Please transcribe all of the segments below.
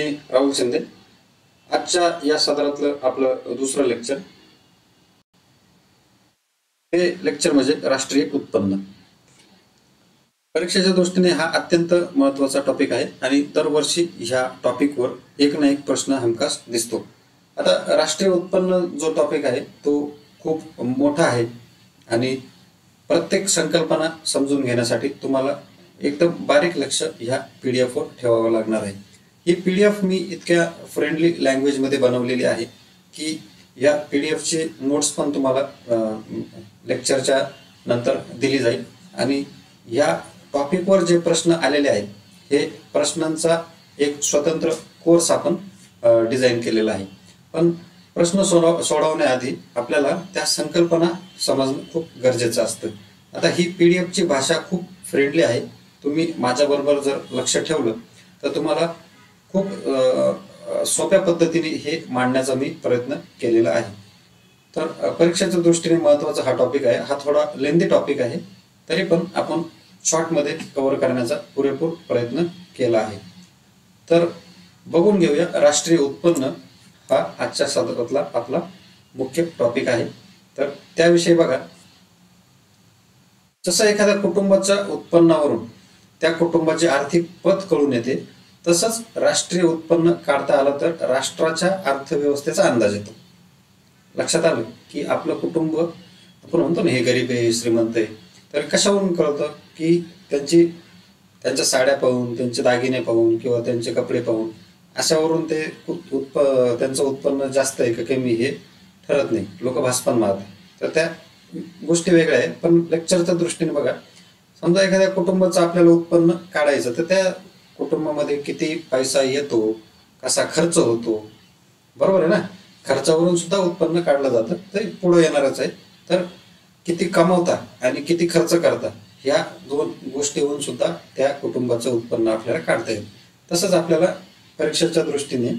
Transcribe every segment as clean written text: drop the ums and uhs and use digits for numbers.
मी राहुल शिंदे. आजच्या या सत्रातलं आपलं दुसरं लेक्चर. हे लेक्चर म्हणजे राष्ट्रीय उत्पन्न. परीक्षेच्या दृष्टीने हा अत्यंत महत्त्वाचा टॉपिक आहे आणि दरवर्षी ह्या टॉपिकवर एक ना एक प्रश्न हमखास दिसतो. आता राष्ट्रीय उत्पन्न जो टॉपिक आहे तो खूप मोठा आहे आणि प्रत्येक संकल्पना समजून घेण्यासाठी तुम्हाला एकदम बारीक लक्ष ह्या PDF वर ठेवावं लागणार आहे. ही PDF मी इतक्या फ्रेंडली लँग्वेजमध्ये बनवलेली आहे की या PDF चे नोट्स पण तुम्हाला लेक्चरच्या नंतर दिली जाईल आणि या टॉपिकवर जे प्रश्न आलेले आहेत हे प्रश्नांचा एक स्वतंत्र कोर्स आपण डिझाईन केलेला आहे. पण प्रश्न सोडवण्याआधी आपल्याला त्या संकल्पना समजणं खूप गरजेचं असतं. आता ही PDF ची भाषा खूप फ्रेंडली आहे. तुम्ही माझ्याबरोबर जर लक्ष ठेवलं तर तुम्हाला खूप सोप्या पद्धतीने हे मांडण्याचा मी प्रयत्न केलेला आहे. तर परीक्षेच्या दृष्टीने महत्त्वाचा हा टॉपिक आहे. हा थोडा लेंदी टॉपिक आहे तरी पण आपण शॉर्टमध्ये कव्हर करण्याचा पुरेपूर प्रयत्न केला आहे. तर बघून घेऊया. राष्ट्रीय उत्पन्न हा आजच्या सत्रातला आपला मुख्य टॉपिक आहे. तर त्याविषयी बघा. जसं एखाद्या कुटुंबाच्या उत्पन्नावरून त्या कुटुंबाची आर्थिक पत कळून येते तसंच राष्ट्रीय उत्पन्न काढता आलं तर राष्ट्राच्या अर्थव्यवस्थेचा अंदाज येतो. लक्षात आलं की आपलं कुटुंब आपण म्हणतो ना हे गरीब आहे श्रीमंत आहे, तर कशावरून कळतं की त्यांच्या साड्या पाहून, त्यांचे दागिने पाहून किंवा त्यांचे कपडे पाहून अशावरून ते त्यांचं उत्पन्न जास्त आहे का कमी हे ठरत नाही. लोक भासपण मारतात. तर त्या गोष्टी वेगळ्या आहेत. पण लेक्चरच्या दृष्टीने बघा, समजा एखाद्या कुटुंबाचं आपल्याला उत्पन्न काढायचं तर त्या कुटुंबामध्ये किती पैसा येतो, कसा खर्च होतो, बरोबर आहे ना. खर्चावरून सुद्धा उत्पन्न काढलं जातं. ते पुढे येणारच आहे. तर किती कमवता आणि किती खर्च करता ह्या दोन गोष्टीवरून सुद्धा त्या कुटुंबाचं उत्पन्न आपल्याला काढता येईल. तसंच आपल्याला परीक्षेच्या दृष्टीने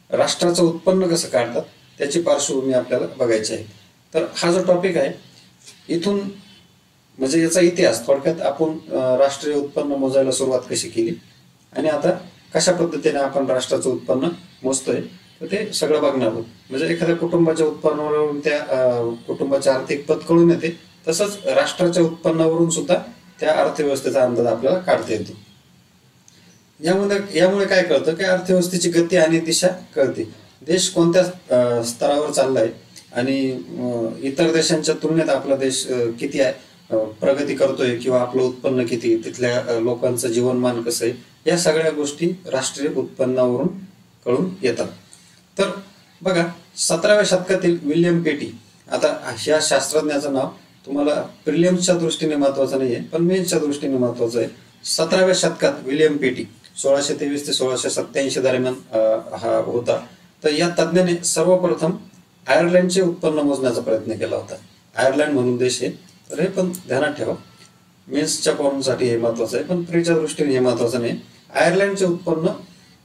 राष्ट्राचं उत्पन्न कसं काढतात त्याची पार्श्वभूमी आपल्याला बघायची आहे. तर हा जो टॉपिक आहे इथून म्हणजे याचा इतिहास थोडक्यात आपण राष्ट्रीय उत्पन्न मोजायला सुरुवात कशी केली आणि आता कशा पद्धतीने आपण राष्ट्राचं उत्पन्न मोजतोय तर ते सगळं बघणार आहोत. म्हणजे एखाद्या कुटुंबाच्या उत्पन्नावरून त्या कुटुंबाची आर्थिक पत कळून येते तसंच राष्ट्राच्या उत्पन्नावरून सुद्धा त्या अर्थव्यवस्थेचा अंदाज आपल्याला काढता येतो. यामुळे काय कळतं की अर्थव्यवस्थेची गती आणि दिशा कळते. देश कोणत्या स्तरावर चाललाय आणि इतर देशांच्या तुलनेत आपला देश किती आहे प्रगती करतोय किंवा आपलं उत्पन्न किती, तिथल्या लोकांचं जीवनमान कसं आहे, या सगळ्या गोष्टी राष्ट्रीय उत्पन्नावरून कळून येतात. तर बघा 17व्या शतकातील विल्यम पेटी, आता ह्या शास्त्रज्ञाचं नाव तुम्हाला प्रिलिम्सच्या दृष्टीने महत्वाचं नाहीये पण मेन्सच्या दृष्टीने महत्वाचं आहे. 17व्या शतकात विल्यम पेटी 1623 ते 1687 दरम्यान हा होता. तर या तज्ञाने सर्वप्रथम आयर्लंडचे उत्पन्न मोजण्याचा प्रयत्न केला होता. आयर्लंड म्हणून देश आहे, तर हे पण ध्यानात ठेवा. मेन्सच्या फॉर्मसाठी हे महत्वाचं आहे पण प्रीच्या दृष्टीने हे महत्वाचं नाही. आयर्लंडचे उत्पन्न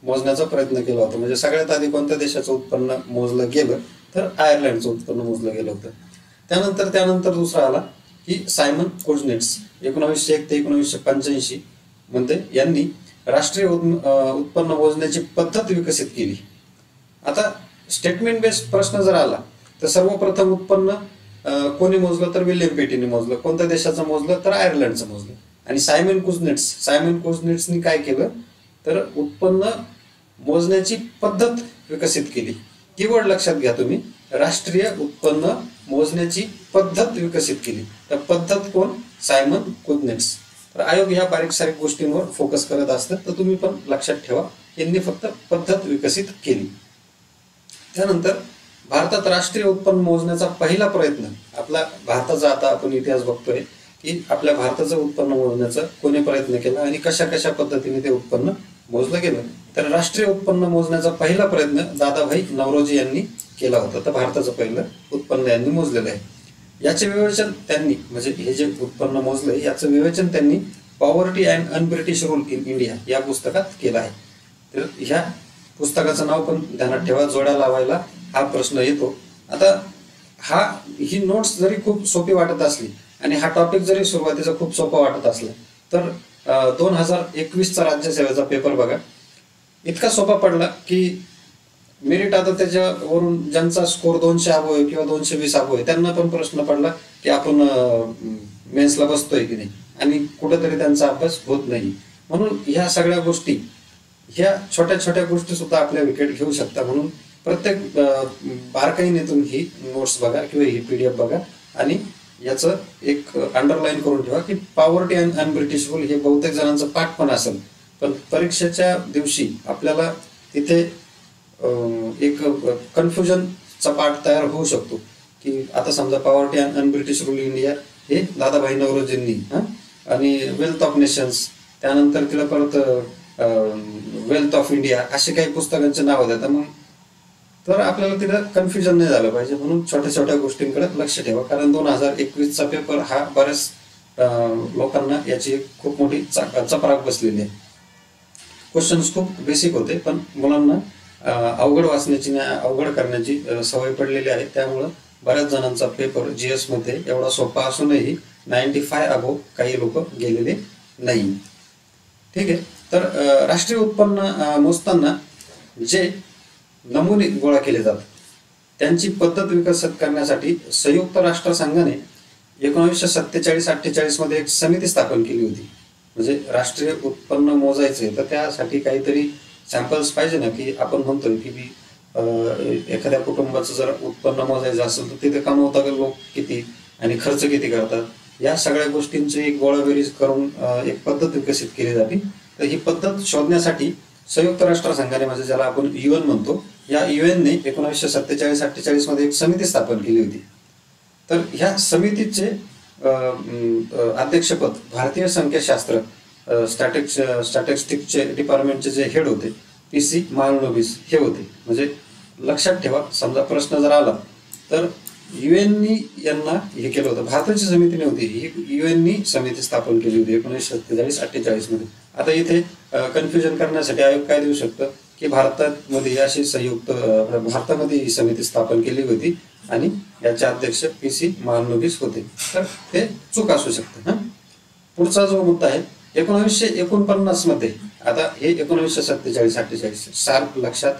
मोजण्याचा प्रयत्न केला होता. म्हणजे सगळ्यात आधी कोणत्या देशाचं उत्पन्न मोजलं गेलं तर आयर्लंडचं उत्पन्न मोजलं गेलं होतं. त्यानंतर दुसरा आला की सायमन कोझनेट्स 1901 ते 1985 मध्ये यांनी राष्ट्रीय उत्पन्न मोजण्याची पद्धत विकसित केली. आता स्टेटमेंट बेस्ड प्रश्न जर आला तर सर्वप्रथम उत्पन्न कोणी मोजलं तर विल्यम पेटीने मोजलं. कोणत्या देशाचं मोजलं तर आयर्लंडचं मोजलं. आणि सायमन कोझनेट्सनी काय केलं तर उत्पन्न मोजण्याची पद्धत विकसित केली. कीवर्ड लक्षात घ्या तुम्ही, राष्ट्रीय उत्पन्न मोजण्याची पद्धत विकसित केली. तर पद्धत कोण? सायमन कोझनेट्स. तर आयोग ह्या बारीक सारीक गोष्टींवर फोकस करत असतात, तर तुम्ही पण लक्षात ठेवा यांनी फक्त पद्धत विकसित केली. त्यानंतर भारतात राष्ट्रीय उत्पन्न मोजण्याचा पहिला प्रयत्न आपला भारताचा, आता आपण इतिहास बघतोय की आपल्या भारताचं उत्पन्न मोजण्याचा कोणी प्रयत्न केला आणि कशा पद्धतीने ते उत्पन्न मोजलं गेलं. तर राष्ट्रीय उत्पन्न मोजण्याचा पहिला प्रयत्न दादाभाई नौरोजी यांनी केला होता. तर भारताचं पहिलं उत्पन्न यांनी मोजलेलं आहे. याचे विवेचन त्यांनी, म्हणजे हे जे उत्पन्न मोजलंय याचं विवेचन त्यांनी poverty and un-British rule in India या पुस्तकात केलं आहे. तर ह्या पुस्तकाचं नाव पण ध्यानात ठेवा, जोड्या लावायला हा प्रश्न येतो. आता ही नोट्स जरी खूप सोपी वाटत असली आणि हा टॉपिक जरी सुरुवातीचा खूप सोपा वाटत असला तर 2021चा राज्यसेवेचा पेपर बघा. इतका सोपा पडला की मेरिट आता त्याच्यावरून ज्यांचा स्कोर 200 अबो आहे किंवा 220 अबो आहे त्यांना पण प्रश्न पडला की आपण मेन्सला बसतोय की नाही, आणि कुठेतरी त्यांचा अभ्यास होत नाही. म्हणून ह्या सगळ्या गोष्टी, ह्या छोट्या छोट्या गोष्टी सुद्धा आपल्या विकेट घेऊ शकतात. म्हणून प्रत्येक बारकाईने तुम्ही ही नोट्स बघा किंवा ही PDF बघा आणि याचं एक अंडरलाईन करून ठेवा की पॉवर्टी अँड अनब्रिटिश रूल हे बहुतेक जणांचं पाठ पण असेल, पण परीक्षेच्या दिवशी आपल्याला तिथे एक कन्फ्युजनचा पाठ तयार होऊ शकतो की आता समजा poverty and un-British rule India हे दादाभाई नौरोजींनी, आणि वेल्थ ऑफ नेशन्स, त्यानंतर तिला परत वेल्थ ऑफ इंडिया असे काही पुस्तकांचे नाव देतात. मग तर आपल्याला तिथं कन्फ्युजन नाही झालं पाहिजे. म्हणून छोट्या छोट्या गोष्टींकडे लक्ष ठेवा, कारण 2021चा पेपर हा बऱ्याच लोकांना याची खूप मोठी चपराक बसलेली आहे. क्वेश्चन्स खूप बेसिक होते, पण मुलांना अवघड वाचण्याची अवघड करण्याची सवय पडलेली आहे. त्यामुळं बऱ्याच जणांचा पेपर GS मध्ये एवढा सोपा असूनही 95 अबो काही लोक गेलेले नाही. ठीक आहे. तर राष्ट्रीय उत्पन्न मोजताना जे नमुने गोळा केले जातात त्यांची पद्धत विकसित करण्यासाठी संयुक्त राष्ट्र संघाने 1947-48 मध्ये एक समिती स्थापन केली होती. म्हणजे राष्ट्रीय उत्पन्न मोजायचंय तर त्यासाठी काहीतरी सॅम्पल्स पाहिजे ना, की आपण म्हणतोय की एखाद्या कुटुंबाचं जर उत्पन्न मोजायचं असेल तर तिथे कमवता लोक किती आणि खर्च किती करतात, या सगळ्या गोष्टींची एक गोळाबेरीज करून एक पद्धत विकसित केली जाते. तर ही पद्धत शोधण्यासाठी संयुक्त राष्ट्र संघाने, म्हणजे ज्याला आपण UN म्हणतो, या UNने 1947-48 मध्ये एक समिती स्थापन केली होती. तर ह्या समितीचे अध्यक्षपद भारतीय संख्याशास्त्र स्टॅटिस्टिक्सचे डिपार्टमेंटचे जे हेड होते PC महालनोबिस हे होते. म्हणजे लक्षात ठेवा, समजा प्रश्न जर आला तर UNनी यांना हे केलं होतं. भारताची समिती नव्हती, ही UNनी समिती स्थापन केली होती 1947-48 मध्ये. आता इथे कन्फ्युजन करण्यासाठी आयोग काय देऊ शकतं की भारतामध्ये अशी भारतामध्ये ही समिती स्थापन केली होती आणि याचे अध्यक्ष PC महालनोबिस होते. तर ते चूक असू शकते. पुढचा जो मुद्दा आहे 1949 मध्ये, आता हे 1947-48 साल लक्षात,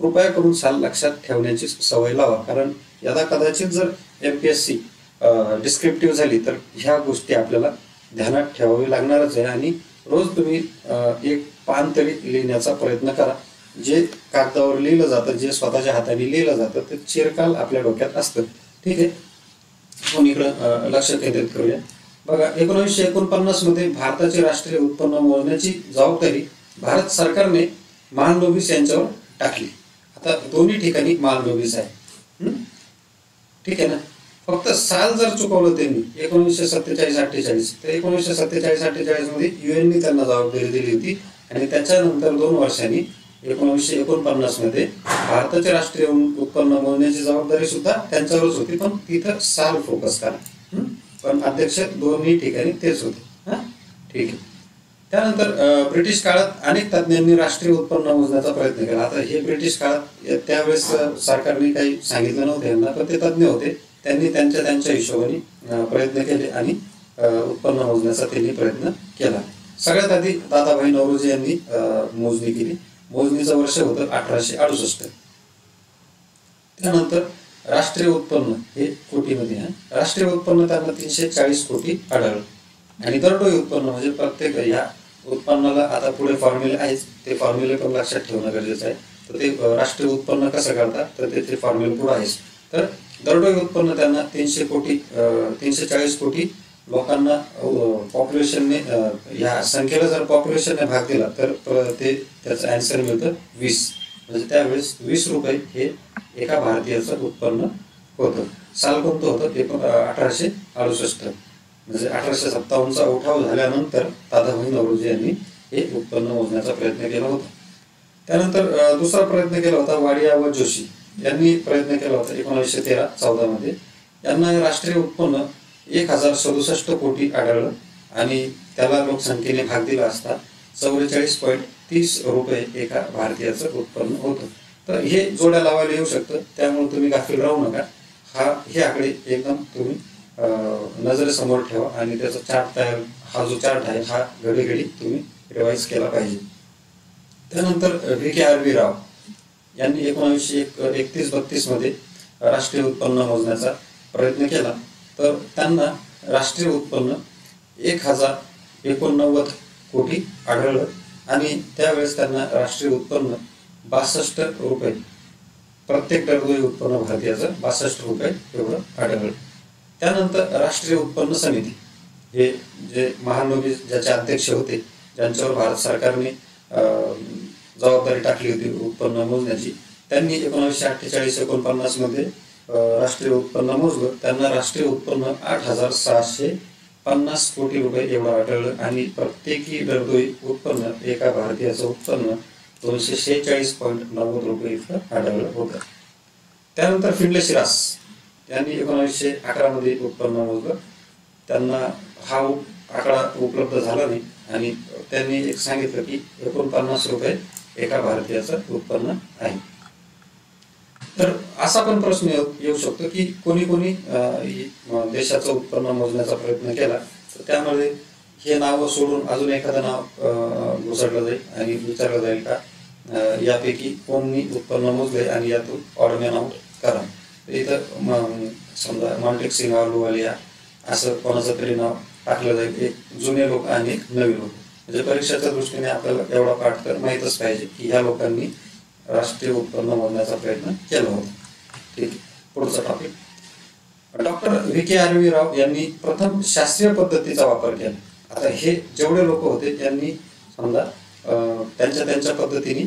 कृपया करून साल लक्षात ठेवण्याची सवय लावा, कारण यदा कदाचित जर MPSC डिस्क्रिप्टिव्ह झाली तर ह्या गोष्टी आपल्याला ध्यानात ठेवावी लागणारच आहे. आणि रोज तुम्ही एक पान तरी लिहिण्याचा प्रयत्न करा. जे कागदावर लिहिलं जातं, जे स्वतःच्या हाताने लिहिलं जातं ते चिरकाल आपल्या डोक्यात असतं. ठीक आहे, आपण इकडं लक्ष केंद्रित करूया. बघा, 1949 मध्ये भारताचे राष्ट्रीय उत्पन्न मोजण्याची जबाबदारी भारत सरकारने महालनोबिस यांच्यावर टाकली. आता दोन्ही ठिकाणी महालनोबिस आहे. ठीक आहे ना. फक्त साल जर चुकवलं त्यांनी 1947-48 तर 1947-48 मध्ये UNने त्यांना जबाबदारी दिली होती आणि त्याच्यानंतर 2 वर्षांनी 1949 मध्ये भारताचे राष्ट्रीय उत्पन्न मोजण्याची जबाबदारी सुद्धा त्यांच्यावरच होती, पण तिथं साल फोकस करा. पण अध्यक्ष दोन्ही ठिकाणी तेच होते. ठीक आहे. त्यानंतर ब्रिटिश काळात अनेक तज्ञांनी राष्ट्रीय उत्पन्न मोजण्याचा प्रयत्न केला. आता हे ब्रिटिश काळात त्यावेळेस सरकारने काही सांगितलं नव्हतं यांना, पण ते तज्ञ होते. त्यांनी त्यांच्या हिशोबाने प्रयत्न केले आणि उत्पन्न मोजण्याचा त्यांनी प्रयत्न केला. सगळ्यात आधी दादाभाई नौरोजी यांनी मोजणी केली. मोजणीचं वर्ष होतं 1868. त्यानंतर राष्ट्रीय उत्पन्न हे कोटीमध्ये आहे. राष्ट्रीय उत्पन्न त्यांना 340 कोटी आढळलं. आणि दरडोई उत्पन्न म्हणजे प्रत्येक ह्या उत्पन्नाला आता पुढे फॉर्म्युले आहेच, ते फॉर्म्युले पण लक्षात ठेवणं गरजेचं आहे. तर ते राष्ट्रीय उत्पन्न कसं करतात तर ते फॉर्म्युले पुढे आहेच. तर दरडोई उत्पन्न त्यांना 340 कोटी लोकांना पॉप्युलेशनने, ह्या संख्येला जर पॉप्युलेशनने भाग दिला तर ते त्याचं आन्सर मिळतं 20. म्हणजे त्यावेळेस 20 रुपये हे एका भारतीयाचं उत्पन्न होतं. साल कोणतं होतं? 1868. म्हणजे 1857चा उठाव झाल्यानंतर दादाभाई नौरोजी यांनी हे उत्पन्न मोजण्याचा प्रयत्न केला होता. त्यानंतर दुसरा प्रयत्न केला होता वाडिया व जोशी यांनी प्रयत्न केला होता 1913-14 मध्ये. यांना राष्ट्रीय उत्पन्न 1067 कोटी आढळलं आणि त्याला लोकसंख्येने भाग दिला असता 44.30 रुपये एका भारतीयाचं उत्पन्न होतं. तर हे जोड्या लावायला येऊ शकतं, त्यामुळे तुम्ही गाफील राहू नका. हे आकडे एकदम तुम्ही नजरेसमोर ठेवा आणि त्याचा चार्ट तयार, हा जो चार्ट आहे हा घडी तुम्ही रिवाइज केला पाहिजे. त्यानंतर VKRV राव यांनी 1931-32 मध्ये राष्ट्रीय उत्पन्न मोजण्याचा प्रयत्न केला. तर त्यांना राष्ट्रीय उत्पन्न 1089 कोटी आढळलं आणि त्यावेळेस त्यांना राष्ट्रीय उत्पन्न 62 रुपये, प्रत्येक दरडोई उत्पन्न भारतीयाचं 62 रुपये एवढं आढळलं. त्यानंतर राष्ट्रीय उत्पन्न समिती, हे जे महानोबी ज्याचे अध्यक्ष होते, ज्यांच्यावर भारत सरकारने जबाबदारी टाकली होती उत्पन्न मोजण्याची, त्यांनी 1948-49 मध्ये राष्ट्रीय उत्पन्न मोजलं. त्यांना राष्ट्रीय उत्पन्न 8650 कोटी रुपये एवढं आढळलं आणि प्रत्येकी दरडोई उत्पन्न एका भारतीयाचं उत्पन्न 246.90 रुपये इतकं आढळलं होतं. त्यानंतर फिंडले शिरास यांनी 1911 मध्ये उत्पन्न मोजलं. त्यांना हा आकडा उपलब्ध झाला नाही आणि त्यांनी एक सांगितलं की 49 रुपये एका भारतीयाचं उत्पन्न आहे. तर असा पण प्रश्न येऊ शकतो की कोणी कोणी देशाचं उत्पन्न मोजण्याचा प्रयत्न केला, तर त्यामध्ये हे नाव सोडून अजून एखादं नाव घुसडलं जाईल आणि विचारलं जाईल का यापैकी कोणी उत्पन्न मोजले आणि यातून ऑड मॅन आउट करा. इथं समजा मॉन्टेक सिंग अहलुवालिया असं कोणाचं तरी नाव टाकलं जाईल, एक जुने लोक आणि एक नवीन लोक. म्हणजे परीक्षेच्या दृष्टीने आपल्याला एवढा पाठ तर माहीतच पाहिजे की ह्या लोकांनी राष्ट्रीय उत्पन्न मोजण्याचा प्रयत्न केला होता. ठीक, पुढचा टॉपिक. डॉक्टर VKRV राव यांनी प्रथम शास्त्रीय पद्धतीचा वापर केला. आता हे जेवढे लोक होते त्यांनी समजा त्यांच्या पद्धतीने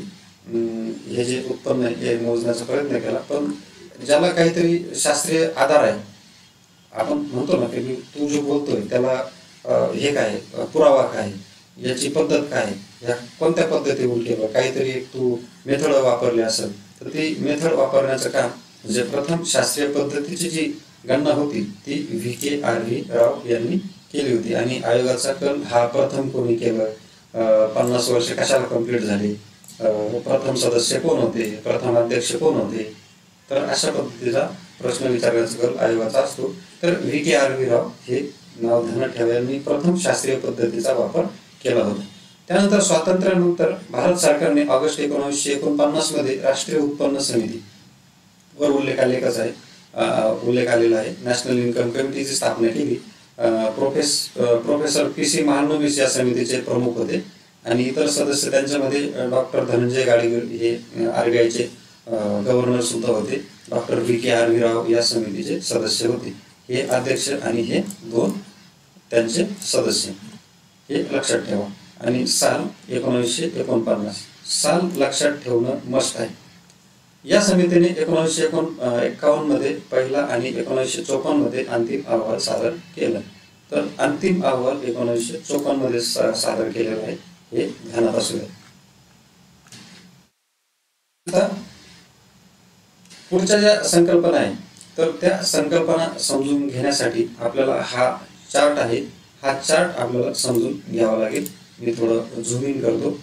हे जे उत्पन्न हे मोजण्याचा प्रयत्न केला, पण ज्याला काहीतरी शास्त्रीय आधार आहे, आपण म्हणतो ना की तू जो बोलतोय त्याला हे काय पुरावा काय, याची पद्धत काय, या कोणत्या पद्धतीने केलं, काहीतरी एक तू मेथड वापरली असेल तर ती मेथड वापरण्याचं काम म्हणजे प्रथम शास्त्रीय पद्धतीची जी गणना होती ती VKRV राव यांनी केली होती. आणि आयोगाचा कल हा प्रथम कोणी केलं, 50 वर्ष कशाला कंप्लीट झाली, प्रथम सदस्य कोण होते, प्रथम अध्यक्ष कोण होते, तर अशा पद्धतीचा प्रश्न विचारण्याचा कल आयोगाचा असतो. तर VKRV राव हे नाव ध्यानात ठेवा, यांनी प्रथम शास्त्रीय पद्धतीचा वापर केला होता. त्यानंतर स्वातंत्र्यानंतर भारत सरकारने ऑगस्ट 1949 मध्ये राष्ट्रीय उत्पन्न समिती वर उल्लेख आलेला आहे नॅशनल इन्कम कमिटीची स्थापना केली. प्रोफेसर PC महालनोबिस या समितीचे प्रमुख होते आणि इतर सदस्य त्यांच्यामध्ये डॉक्टर धनंजय गाडगीळ हे RBIचे गव्हर्नर सुद्धा होते. डॉक्टर VKRV राव या समितीचे सदस्य होते. हे अध्यक्ष आणि हे दोन त्यांचे सदस्य, हे लक्षात ठेवा. आणि साल 1949 साल लक्षात ठेवणं मस्ट आहे. या समितीने 1951 मध्ये पहिला आणि 1954 मध्ये अंतिम अहवाल सादर केला. तर अंतिम अहवाल 1954 मध्ये सादर केलेला आहे, हे ध्यानात असू द्या. आता पुढच्या ज्या संकल्पना आहे तर त्या संकल्पना समजून घेण्यासाठी आपल्याला हा चार्ट आहे, हा चार्ट आपल्याला समजून घ्यावा लागेल. मी थोडं झूम इन करतो.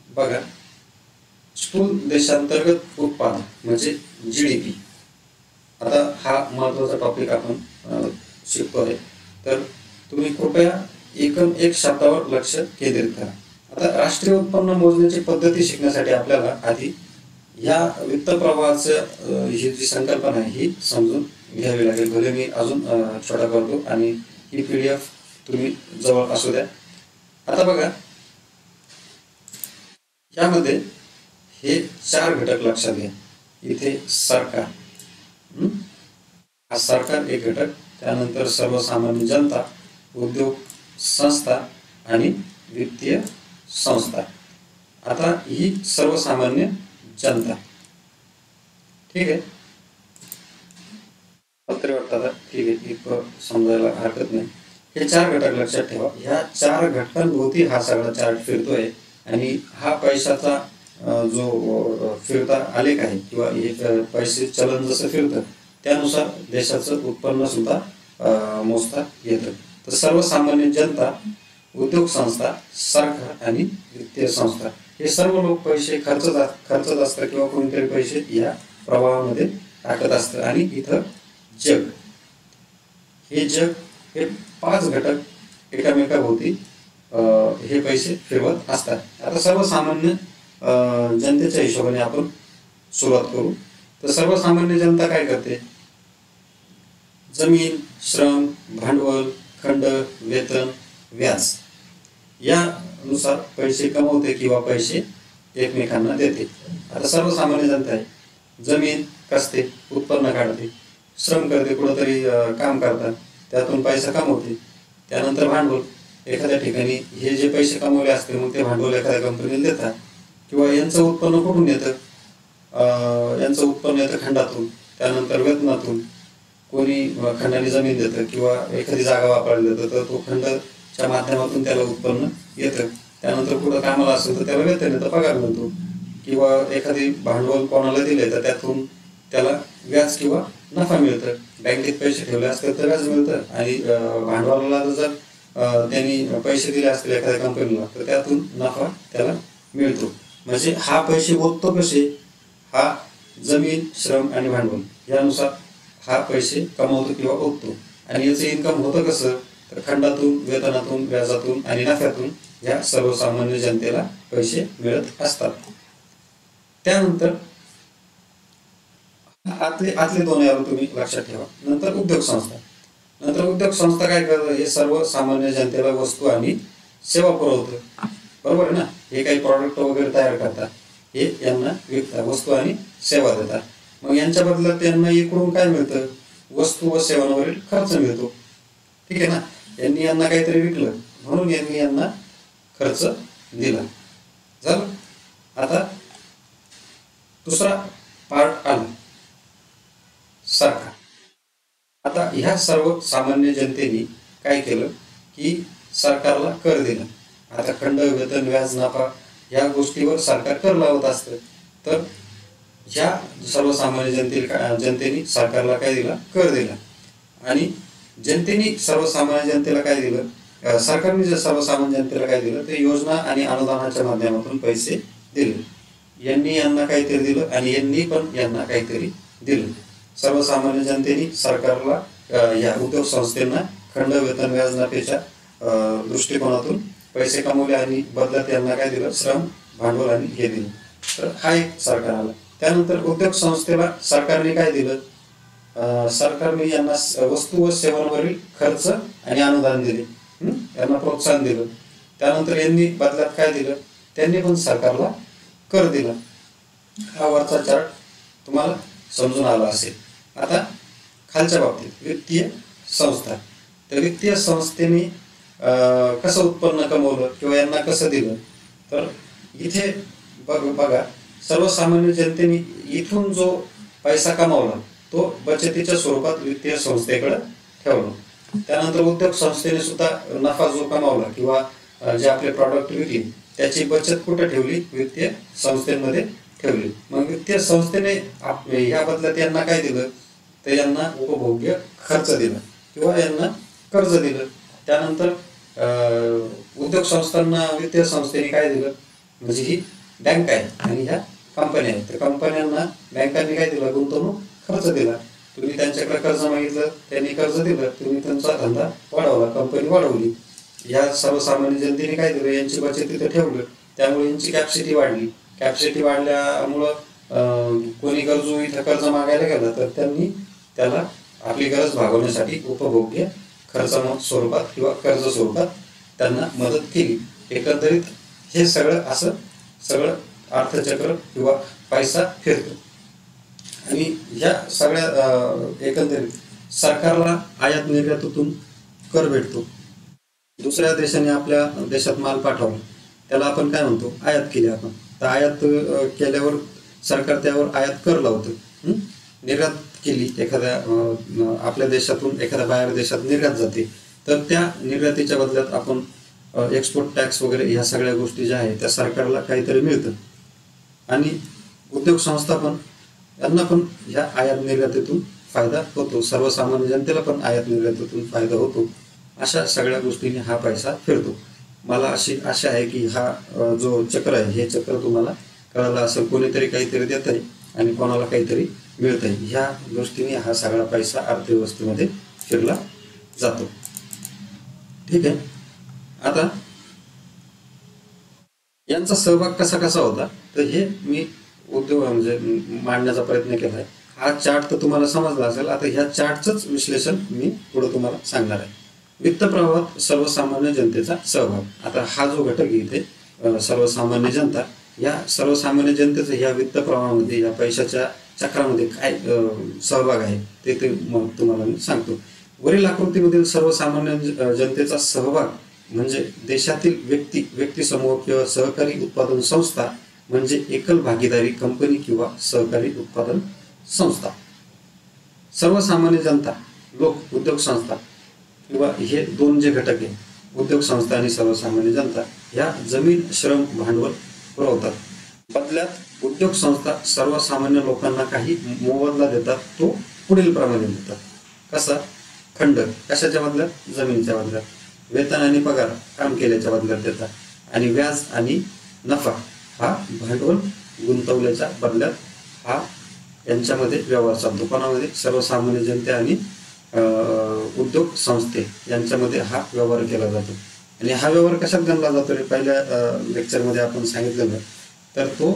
बघा, स्थूल देशांतर्गत उत्पादन म्हणजे GDP. आता हा महत्वाचा टॉपिक आपण शिकतोय, तर तुम्ही कृपया एक शब्दावर लक्ष केंद्रित करा. आता राष्ट्रीय उत्पन्न मोजण्याची पद्धती शिकण्यासाठी आपल्याला आधी या वित्त प्रवाहाचं ही जी संकल्पना आहे ही समजून घ्यावी लागेल. भले मी अजून छोटा करतो आणि ही PDF तुम्ही जवळ असू द्या. आता बघा, यामध्ये हे 4 घटक लक्षात घ्या. इथे सरकार, हा सरकार एक घटक, त्यानंतर सर्वसामान्य जनता, उद्योग संस्था आणि वित्तीय संस्था. आता ही सर्वसामान्य जनता, ठीक आहे, पत्रे वाटतात, ठीक आहे, इतकं समजायला हरकत नाही. हे 4 घटक लक्षात ठेवा. ह्या 4 घटकांभोवती हा सगळा चार्ट फिरतोय आणि हा पैशाचा जो फिरता आलेख आहे किंवा हे पैसे चलन जसं फिरतं त्यानुसार देशाचं उत्पन्न सुद्धा मोजता येतं. तर सर्वसामान्य जनता, उद्योग संस्था, सरकार आणि वित्तीय संस्था हे सर्व लोक पैसे खर्चत असतात किंवा कोणीतरी पैसे या प्रवाहामध्ये टाकत असतं. आणि इथं जग, हे जग हे 5 घटक एकामेकाभोवती हे पैसे फिरवत असतात. आता सर्वसामान्य जनतेच्या हिशोबाने आपण सुरुवात करू. तर सर्वसामान्य जनता काय करते? जमीन, श्रम, भांडवल, खंड, वेतन, व्याज यानुसार पैसे कमवते किंवा पैसे एकमेकांना देते. आता सर्वसामान्य जनता आहे, जमीन कसते, उत्पन्न काढते, श्रम करते, कुठंतरी काम करतात, त्यातून पैसा कमवते. त्यानंतर भांडवल, एखाद्या ठिकाणी हे जे पैसे कमवले असते मग ते भांडवल एखाद्या कंपनीला देतात. किंवा यांचं उत्पन्न कुठून येतं? यांचं उत्पन्न येतं खंडातून, त्यानंतर वेतनातून. कोणी खंडाने जमीन देतं किंवा एखादी जागा वापरायला देतं तर तो खंडच्या माध्यमातून त्याला उत्पन्न येतं. त्यानंतर कुठं कामाला असेल तर त्याला वेतन येतं, पगार मिळतो. किंवा एखादी भांडवल कोणाला दिले तर त्यातून त्याला व्याज किंवा नफा मिळतं. बँकेत पैसे ठेवले असतील तर व्याज मिळतं. आणि भांडवलाला जर त्यांनी पैसे दिले असतील एखाद्या कंपनीला तर त्यातून नफा त्याला मिळतो. म्हणजे हा पैसे ओततो कसे? हा जमीन, श्रम आणि भांडवल यानुसार हा पैसे कमवतो किंवा ओततो. आणि याचं इन्कम होतं कसं? तर खंडातून, वेतनातून, व्याजातून आणि नफ्यातून या सर्वसामान्य जनतेला पैसे मिळत असतात. त्यानंतर आतले दोन यावर तुम्ही लक्षात ठेवा. नंतर उद्योग संस्था. उद्योग संस्था काय करतात? हे सर्वसामान्य जनतेला वस्तू आणि सेवा पुरवतं. बरोबर आहे ना? हे काही प्रॉडक्ट वगैरे तयार करतात, हे यांना विकतात, वस्तू आणि सेवा देतात. मग यांच्या बदल्यात त्यांना इकडून काय मिळतं? वस्तू व सेवांवरील खर्च मिळतो. ठीक आहे ना? यांना काहीतरी विकलं म्हणून यांना खर्च दिला. झालं. आता दुसरा पार्ट आला सरकार. आता ह्या सर्व सामान्य जनतेने काय केलं की सरकारला कर दिला. आता खंड, वेतन, व्याज, नफा या गोष्टीवर सरकार कर लावत असतं. तर ह्या सर्वसामान्य जनतेने सरकारला काय दिला? कर दिला. आणि जनतेने सर्वसामान्य जनतेला काय दिलं? सरकारने जे सर्वसामान्य जनतेला काय दिलं ते योजना आणि अनुदानाच्या माध्यमातून पैसे दिले. यांना काहीतरी दिलं आणि यांनी पण यांना काहीतरी दिलं. सर्वसामान्य जनतेने सरकारला या उद्योग संस्थांना खंड, वेतन, व्याज, नफ्याच्या दृष्टिकोनातून पैसे कमवले आणि बदल्यात यांना काय दिलं? श्रम, भांडवल आणि हे दिलं. तर हा एक सरकार आला. त्यानंतर उद्योग संस्थेला सरकारने काय दिलं? सरकारने यांना वस्तू व सेवांवरील खर्च आणि अनुदान दिले, यांना प्रोत्साहन दिलं. त्यानंतर यांनी बदल्यात काय दिलं? त्यांनी पण सरकारला कर दिला. हा वरचा चार्ट तुम्हाला समजून आला असेल. आता खालच्या बाबतीत वित्तीय संस्था. तर वित्तीय संस्थेने कसं उत्पन्न कमवलं किंवा यांना कसं दिलं? तर इथे बघा, सर्वसामान्य जनतेने इथून जो पैसा कमावला तो बचतीच्या स्वरूपात वित्तीय संस्थेकडे ठेवला. त्यानंतर उद्योग संस्थेने सुद्धा नफा जो कमावला किंवा जे आपले प्रॉडक्ट विकले त्याची बचत कुठे ठेवली? वित्तीय संस्थेमध्ये ठेवली. मग वित्तीय संस्थेने ह्या बदल्यात यांना काय दिलं? तर यांना उपभोग्य खर्च दिला किंवा यांना कर्ज दिलं. त्यानंतर उद्योग संस्थांना वित्तीय संस्थेने काय दिलं? म्हणजे ही बँक आहे आणि ह्या कंपन्या आहेत. तर कंपन्यांना बँकांनी काय दिलं? गुंतवणूक खर्च दिला. तुम्ही त्यांच्याकडे कर्ज मागितलं, त्यांनी कर्ज दिलं, तुम्ही त्यांचा धंदा वाढवला, कंपनी वाढवली. या सर्वसामान्य जनतेने काय दिलं? यांची बचत तिथे ठेवलं, त्यामुळे यांची कॅपॅसिटी वाढली. कॅपॅसिटी वाढल्यामुळं कोणी गरजू इथं कर्ज मागायला गेलं तर त्यांनी त्याला आपली गरज भागवण्यासाठी उपभोग्य खर्च स्वरूपात किंवा कर्ज स्वरूपात त्यांना मदत केली. एकंदरीत हे सगळं अर्थचक्र किंवा पैसा फिरतो. आणि ह्या सगळ्या एकंदरीत सरकारला आयात निर्यातीतून कर भेटतो. दुसऱ्या देशाने आपल्या देशात माल पाठवला त्याला आपण काय म्हणतो? आयात केली आपण. तर आयात केल्यावर सरकार त्यावर आयात कर लावतं. निर्यात केली एखाद्या आपल्या देशातून एखाद्या बाहेर देशात निर्यात जाते तर त्या निर्यातीच्या बदल्यात आपण एक्सपोर्ट टॅक्स वगैरे ह्या सगळ्या गोष्टी ज्या आहेत त्या सरकारला काहीतरी मिळतं. आणि उद्योग संस्था पण यांना पण ह्या आयात निर्यातीतून फायदा होतो. सर्वसामान्य जनतेला पण आयात निर्यातीतून फायदा होतो. अशा सगळ्या गोष्टींनी हा पैसा फिरतो. मला अशी आशा आहे की हा जो चक्र आहे हे चक्र तुम्हाला कळालं असेल. कोणीतरी काहीतरी देत आहे आणि कोणाला काहीतरी मिळत आहे. ह्या गोष्टीने हा सगळा पैसा अर्थव्यवस्थेमध्ये फिरला जातो. ठीक आहे. आता यांचा सहभाग कसा कसा होता तर हे मी उद्योग म्हणजे मांडण्याचा प्रयत्न केला आहे. हा चार्ट तर तुम्हाला समजला असेल. आता ह्या चार्टचंच विश्लेषण मी पुढे तुम्हाला सांगणार आहे. वित्त प्रवाहात सर्वसामान्य जनतेचा सहभाग. आता हा जो घटक आहे इथे सर्वसामान्य जनता, या सर्वसामान्य जनतेचं ह्या वित्त प्रवाहामध्ये या पैशाच्या चक्रामध्ये काय सहभाग आहे ते मग तुम्हाला मी सांगतो. वरील आकृतीमधील सर्वसामान्य जनतेचा सहभाग म्हणजे देशातील व्यक्ती समूह किंवा सहकारी उत्पादन संस्था म्हणजे एकल भागीदारी कंपनी किंवा सहकारी उत्पादन संस्था. सर्वसामान्य जनता, लोक, उद्योग संस्था किंवा हे दोन जे घटक आहे उद्योग संस्था आणि सर्वसामान्य जनता, या जमीन, श्रम, भांडवल पुरवतात. बदल्यात उद्योग संस्था सर्वसामान्य लोकांना काही मोबदला देतात. तो पुढील प्रमाणे देतात. कसा? खंड कशाच्या बदल्यात? जमिनीच्या बदल्यात. वेतन आणि पगार काम केल्याच्या बदल्यात देतात. आणि व्याज आणि नफा हा भांडवल गुंतवल्याच्या बदल्यात हा यांच्यामध्ये व्यवहार चालतो. कोणामध्ये? सर्वसामान्य जनते आणि उद्योग संस्थे यांच्यामध्ये हा व्यवहार केला जातो. आणि हा व्यवहार कशात गणला जातो? पहिल्या लेक्चरमध्ये आपण सांगितलेलं. तर तो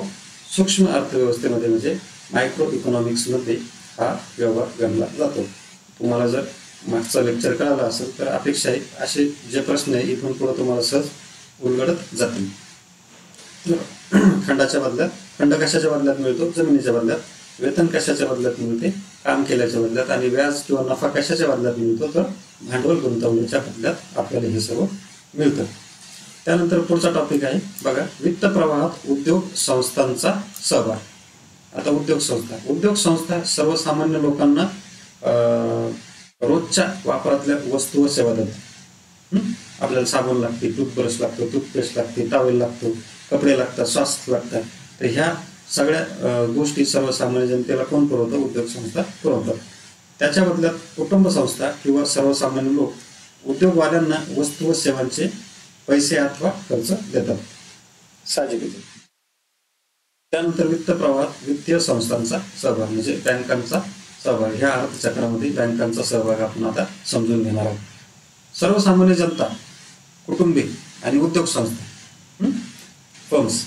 सूक्ष्म अर्थव्यवस्थेमध्ये म्हणजे मायक्रो इकॉनॉमिक्समध्ये हा व्यवहार गणला जातो. तुम्हाला जर मागचं लेक्चर कळालं असेल तर अपेक्षा आहे असे जे प्रश्न आहे इथून पुढे तुम्हाला सहज उलगडत जातील. खंडाच्या बदल्यात, खंड कशाच्या बदल्यात मिळतो? जमिनीच्या बदल्यात. वेतन कशाच्या बदल्यात मिळते? काम केल्याच्या बदल्यात. आणि व्याज किंवा नफा कशाच्या बदल्यात मिळतो? तर भांडवल गुंतवण्याच्या बदल्यात आपल्याला हे सर्व मिळतं. त्यानंतर पुढचा टॉपिक आहे बघा, वित्त प्रवाहात उद्योग संस्थांचा सहभाग. आता उद्योग संस्था सर्वसामान्य लोकांना रोजच्या वापरातल्या वस्तू व सेवा देतात. आपल्याला साबण लागते, टूथब्रश लागतो, टूथपेस्ट लागते, टॉवेल लागतो, कपडे लागतात, सॉक्स लागतात. तर ह्या सगळ्या गोष्टी सर्वसामान्य जनतेला कोण पुरवतं? उद्योग संस्था पुरवतात. त्याच्या बदल्यात कुटुंब संस्था किंवा सर्वसामान्य लोक उद्योगवाल्यांना वस्तू व सेवांचे पैसे अथवा खर्च देतात. साहजिक आहे. त्यानंतर वित्त प्रवाहात वित्तीय संस्थांचा सहभाग म्हणजे बँकांचा सहभाग. ह्या अर्थचक्रामध्ये बँकांचा सहभाग आपण आता समजून घेणार आहोत. सर्वसामान्य जनता, कुटुंबे आणि उद्योग संस्था, फर्म्स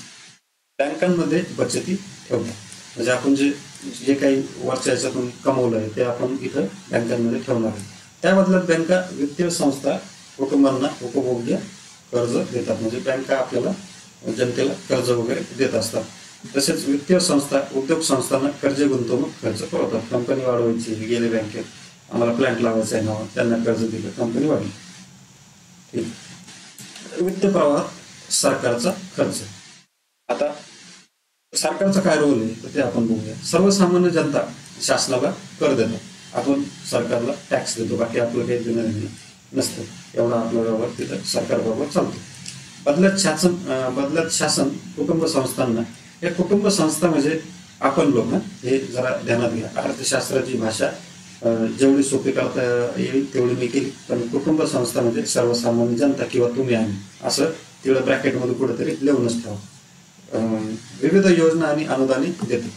बँकांमध्ये बचती ठेवतात. म्हणजे आपण जे काही वरच्या याच्यातून कमवलं आहे ते आपण इथं बँकांमध्ये ठेवणार आहे. त्या बदल्यात बँका वित्तीय संस्था कुटुंबांना उपभोग्य कर्ज देतात. म्हणजे बँका आपल्याला जनतेला कर्ज वगैरे देत असतात. तसेच वित्तीय संस्था उद्योग संस्थांना कर्ज, गुंतवणूक खर्च पुरवतात. कंपनी वाढवायची, गेले बँकेत, आम्हाला प्लांट लावायचा आहे ना, त्यांना कर्ज दिलं, कंपनी वाढली. ठीक. वित्त प्रवाहात सरकारचा खर्च. आता सरकारचा काय रोल आहे तर ते आपण बघूया. सर्वसामान्य जनता शासनाला कर देतात. आपण सरकारला टॅक्स देतो, बाकी आपलं काही देणं नसतं. एवढा आपला व्यवहार तिथं सरकारबरोबर चालतो. बदल्यात शासन कुटुंब संस्थांना, या कुटुंब संस्था म्हणजे आपण लोक, हे जरा ध्यानात घ्या. अर्थशास्त्राची भाषा जेवढी सोपी करता येईल तेवढी मी केली. पण कुटुंब संस्था म्हणजे सर्वसामान्य जनता किंवा तुम्ही आम्ही असं तेवढं ब्रॅकेटमध्ये कुठेतरी लिहूनच ठेवा. विविध योजना आणि अनुदाने देते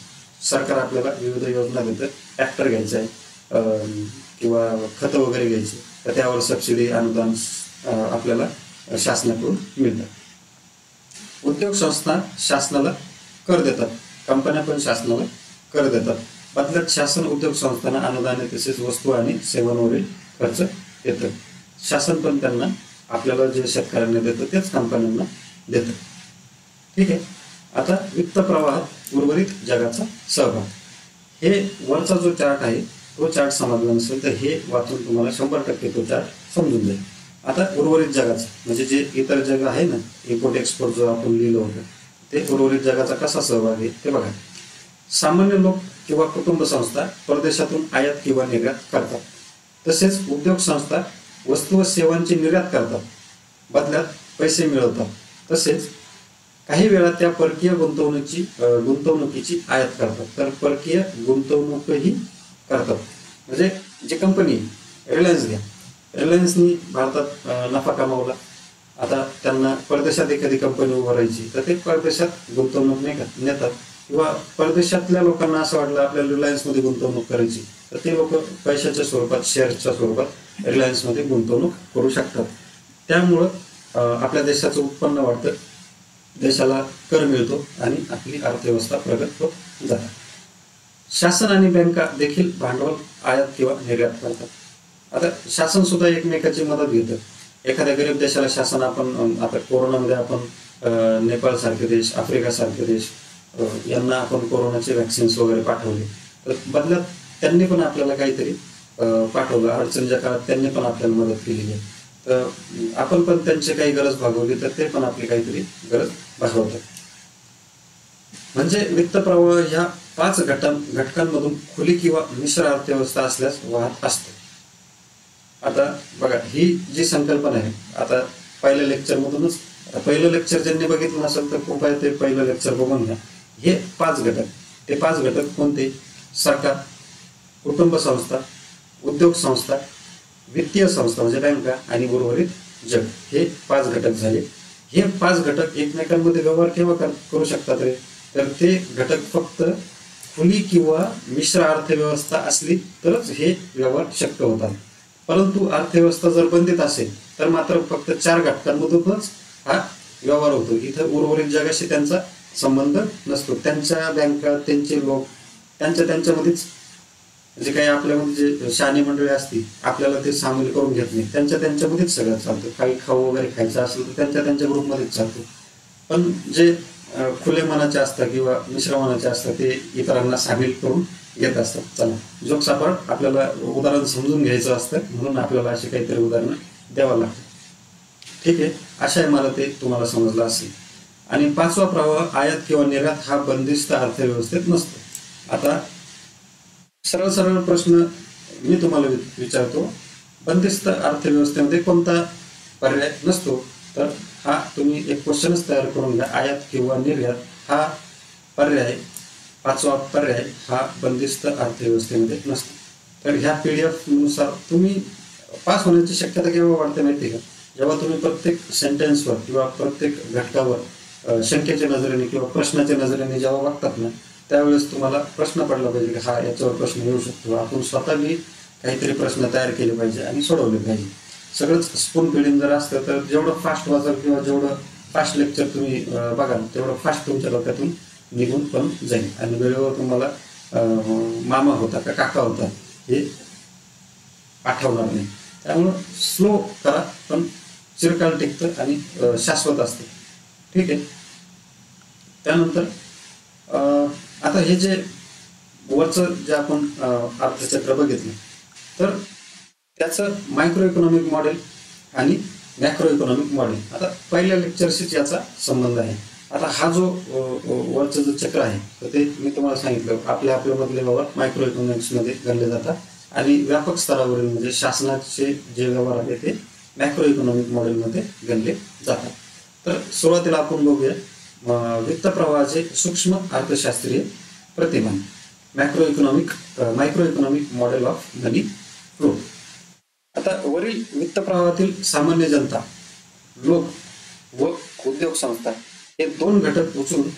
सरकार. आपल्याला विविध योजना देतं. ट्रॅक्टर घ्यायचं आहे किंवा खतं वगैरे घ्यायची तर त्यावर सबसिडी, अनुदान आपल्याला शासनाकडून मिळतं. उद्योग संस्था शासनाला कर देतात. कंपन्या पण शासनाला कर देतात. बदल्यात शासन उद्योग संस्थांना अनुदाने तसेच वस्तू आणि सेवांवरील खर्च देतं. शासन पण त्यांना आपल्याला जे शेतकऱ्यांना देतं तेच कंपन्यांना देतं. ठीक आहे. आता वित्त प्रवाहात उर्वरित जगाचा सहभाग. हे वरचा जो चार्ट आहे तो चार्ट समजला नसेल तर हे वाचून तुम्हाला 100% तो चार्ट समजून जाईल. आता उर्वरित जगाचा म्हणजे जे इतर जग आहे ना, इम्पोर्ट एक्सपोर्ट जो आपण लिहिलं होतं ते उर्वरित जगाचा कसा सहभाग आहे ते बघा. सामान्य लोक किंवा कुटुंब संस्था परदेशातून आयात किंवा निर्यात करतात. तसेच उद्योग संस्था वस्तू व सेवांची निर्यात करतात, बदल्यात पैसे मिळवतात. तसेच काही वेळा त्या परकीय गुंतवणुकीची आयात करतात. तर परकीय गुंतवणूकही करतात. म्हणजे जे कंपनी रिलायन्स घ्या, रिलायन्सनी भारतात नफा कमावला. आता त्यांना परदेशात एखादी कंपनी उभारायची तर ते परदेशात गुंतवणूक नाही नेतात. किंवा परदेशातल्या लोकांना असं वाटलं आपल्याला रिलायन्समध्ये गुंतवणूक करायची तर ते लोक पैशाच्या स्वरूपात, शेअर्सच्या स्वरूपात रिलायन्समध्ये गुंतवणूक करू शकतात. त्यामुळं आपल्या देशाचं उत्पन्न वाढतं. देशाला कर मिळतो आणि आपली अर्थव्यवस्था प्रगत होत जाते. शासन आणि बँका देखील भांडवल आयात किंवा निर्यात करतात. आता शासन सुद्धा एकमेकाची मदत घेतं. एखाद्या गरीब देशाला शासन, आपण आता कोरोनामध्ये आपण नेपाळ सारखे देश, आफ्रिका सारखे देश यांना आपण कोरोनाचे वॅक्सिन्स वगैरे पाठवले, तर बदल्यात त्यांनी पण आपल्याला काहीतरी पाठवलं. अडचणीच्या काळात त्यांनी पण आपल्याला मदत केलेली आहे. तर आपण पण त्यांची काही गरज भागवली तर ते पण आपली काहीतरी गरज भागवतात. म्हणजे वित्त प्रवाह ह्या 5 घटकांमधून खुली किंवा मिश्र अर्थव्यवस्था असल्यास वाहत असते. आता बघा, ही जी संकल्पना आहे, आता पहिल्या लेक्चरमधूनच, पहिलं लेक्चर ज्यांनी बघितलं नसेल तर कृपया ते पहिलं लेक्चर बघून घ्या. हे 5 घटक, ते 5 घटक कोणते? सरकार, कुटुंब संस्था, उद्योग संस्था, वित्तीय संस्था म्हणजे बँका आणि उर्वरित जग, हे 5 घटक झाले. हे 5 घटक एकमेकांमध्ये व्यवहार केव्हा करू शकतात रे? तर ते घटक फक्त खुली किंवा मिश्र अर्थव्यवस्था असली तरच हे व्यवहार शक्य होतात. परंतु अर्थव्यवस्था जर बंदित असेल तर मात्र फक्त 4 घटकांमधूनच हा व्यवहार होतो. इथं उर्वरित जगाशी त्यांचा संबंध नसतो. त्यांच्या बँका, त्यांचे लोक, त्यांच्यामध्येच जे काही आपल्यामध्ये जे शहाणी मंडळी असतील आपल्याला ते सामील करून घेत नाही. त्यांच्यामध्येच सगळं चालतं. काही खाऊ वगैरे खायचं असेल तर त्यांच्या ग्रुपमध्येच चालतं. पण जे खुले मनाचे असतात किंवा मिश्र मनाचे असतात ते इतरांना सामील करून घेत असतात. चला, जोगसापट आपल्याला उदाहरण समजून घ्यायचं असतं म्हणून आपल्याला अशी काहीतरी उदाहरणं द्यावं लागतं. ठीक आहे, अशा आहे, मला ते तुम्हाला समजलं असेल. आणि 5वा प्रवाह आयात किंवा निर्यात हा बंदिस्त अर्थव्यवस्थेत नसतो. आता सरळ प्रश्न मी तुम्हाला विचारतो, बंदिस्त अर्थव्यवस्थेमध्ये कोणता पर्याय नसतो? तर हा तुम्ही एक क्वेश्चनच तयार करून घ्या. आयात किंवा निर्यात हा पर्याय, 5वा पर्याय हा बंदिस्त अर्थव्यवस्थेमध्ये नसतो. तर ह्या PDF नुसार तुम्ही पास होण्याची शक्यता केव्हा वाढते माहिती का? जेव्हा तुम्ही प्रत्येक सेंटेन्सवर किंवा प्रत्येक घटकावर शंकेच्या नजरेने किंवा प्रश्नाच्या नजरेने जेव्हा बघतात ना, त्यावेळेस तुम्हाला प्रश्न पडला पाहिजे की हा याच्यावर प्रश्न येऊ शकतो. आपण स्वतः बी काहीतरी प्रश्न तयार केले पाहिजे आणि सोडवले पाहिजे. सगळंच स्पून फिडिंग जर असतं तर जेवढं फास्ट वाचाल किंवा जेवढं फास्ट लेक्चर तुम्ही बघाल तेवढं फास्ट तुमच्या डोक्यातून निघून पण जाईल आणि वेळेवर तुम्हाला मामा होता का काका होता हे आठवणार नाही. त्यामुळं स्लो करा, पण चिरकाल टिकतं आणि शाश्वत असतं. ठीक आहे. त्यानंतर आता हे जे वरचं जे आपण अर्थचक्र बघितलं तर त्याचं मायक्रो इकॉनॉमिक मॉडेल आणि मॅक्रो इकॉनॉमिक मॉडेल, आता पहिल्या लेक्चरशीच याचा संबंध आहे. आता हा जो वरचं जो चक्र आहे तर ते मी तुम्हाला सांगितलं आपल्यामधले व्यवहार मायक्रो इकॉनॉमिक्समध्ये गणले जातात आणि व्यापक स्तरावरील म्हणजे शासनाचे जे व्यवहार आहेत ते मॅक्रो इकॉनॉमिक मॉडेलमध्ये गणले जातात. तर सुरुवातीला आपण बघूया वित्त प्रवाहाचे सूक्ष्म अर्थशास्त्रीय प्रतिमान, micro economic model of money flow. आता वरील वित्त प्रवाहातील सामान्य जनता, लोक व उद्योग संस्था हे 2 घटक उचलून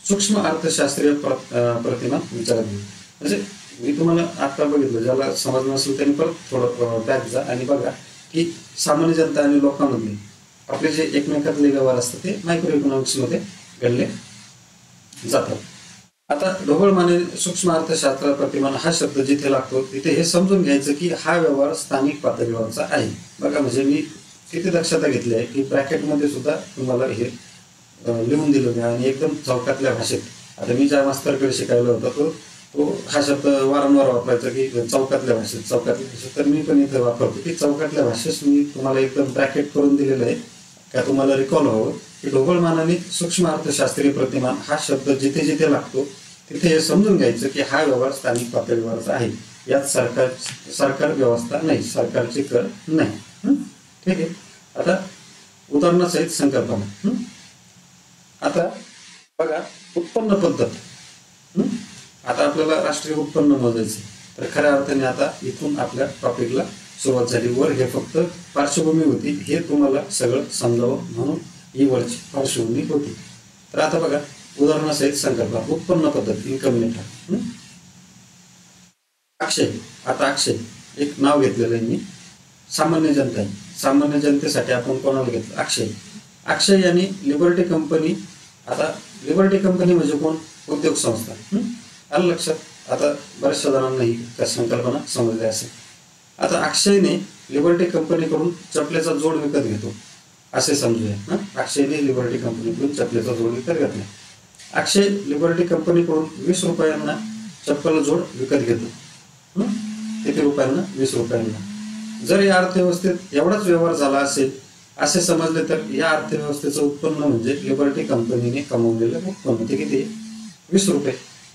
सूक्ष्म अर्थशास्त्रीय प्रतिमान विचारात घेऊ. म्हणजे मी तुम्हाला आता बघितलं, ज्याला समजलं नसेल त्यांनी परत थोडं बॅक जा आणि बघा की सामान्य जनता आणि लोकांमधले आपले जे एकमेकातले व्यवहार असतात ते मायक्रो इकॉनॉमिक्समध्ये गणले जातात. आता ढोबळमाने सूक्ष्म अर्थशास्त्र प्रतिमान हा शब्द जिथे लागतो तिथे हे समजून घ्यायचं की हा व्यवहार स्थानिक पातळीवरचा आहे. बघा, म्हणजे मी किती दक्षता घेतली आहे की ब्रॅकेटमध्ये सुद्धा तुम्हाला हे लिहून दिलं नाही आणि एकदम चौकातल्या भाषेत. आता मी ज्या मास्तरकडे शिकायला होता तो हा शब्द वारंवार वापरायचा की चौकातल्या भाषेत. तर मी पण इथं वापरतो की चौकातल्या भाषेस मी तुम्हाला एकदम ब्रॅकेट करून दिलेलं आहे का तुम्हाला रिकॉल व्हावं की ढोबळमानाने सूक्ष्म अर्थशास्त्रीय प्रतिमान हा शब्द जिथे जिथे लागतो तिथे हे समजून घ्यायचं की हा व्यवहार स्थानिक पातळीवरचा आहे. यात सरकार व्यवस्था नाही, सरकारचे कर नाही. ठीक आहे. आता उदाहरणासहित संकल्पना. आता बघा, उत्पन्न पद्धत. आता आपल्याला राष्ट्रीय उत्पन्न मोजायचं तर खऱ्या अर्थाने आता इथून आपल्या टॉपिकला सुरुवात झाली. वर हे फक्त पार्श्वभूमी होती, हे तुम्हाला सगळं समजावं म्हणून ही वरची पार्श्वभूमी होती. तर आता बघा, उदाहरणासहित संकल्पना. उत्पन्न पद्धत, इन्कम मेथड. अक्षय, आता अक्षय एक नाव घेतलेलं आहे मी. सामान्य जनता आहे, सामान्य जनतेसाठी आपण कोणाला घेतलं? अक्षय. अक्षय यांनी लिबर्टी कंपनी आता लिबर्टी कंपनी म्हणजे कोण? उद्योग संस्था. आलं लक्षात? आता बऱ्याचशा जणांना ही संकल्पना समजली असेल. आता अक्षयने लिबर्टी कंपनीकडून चपलेचा जोड विकत घेतो असे समजूया. अक्षयने लिबर्टी कंपनीकडून चपलेचा जोड विकत घेतला. अक्षय लिबर्टी कंपनीकडून 20 रुपयांना चप्पल जोड विकत घेतो. किती रुपयांना? 20 रुपयांना. जर या अर्थव्यवस्थेत एवढाच व्यवहार झाला असेल असे समजले तर या अर्थव्यवस्थेचं उत्पन्न म्हणजे लिबर्टी कंपनीने कमवलेलं उत्पन्न ते किती? 20 रुपये.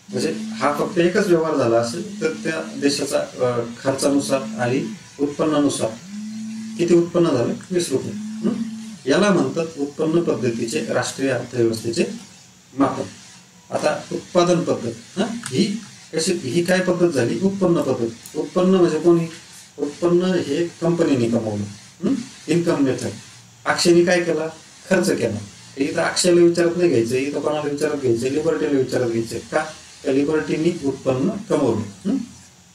म्हणजे हा फक्त एकच व्यवहार झाला असेल तर त्या देशाचा खर्चानुसार आणि उत्पन्नानुसार किती उत्पन्न झालं? 20 रुपये. याला म्हणतात उत्पन्न पद्धतीचे राष्ट्रीय अर्थव्यवस्थेचे मापन. आता उत्पादन पद्धत ही काय पद्धत झाली? उत्पन्न पद्धत. उत्पन्न म्हणजे कोणी? उत्पन्न हे कंपनीने कमवलं. Income method. अक्षयने काय केला? खर्च केला. इथं अक्षयला विचारत नाही घ्यायचं, इथं कोणाला विचारत घ्यायचं? लिबर्टीला विचारत घ्यायचं. का? त्या लिबर्टीने उत्पन्न कमवलं.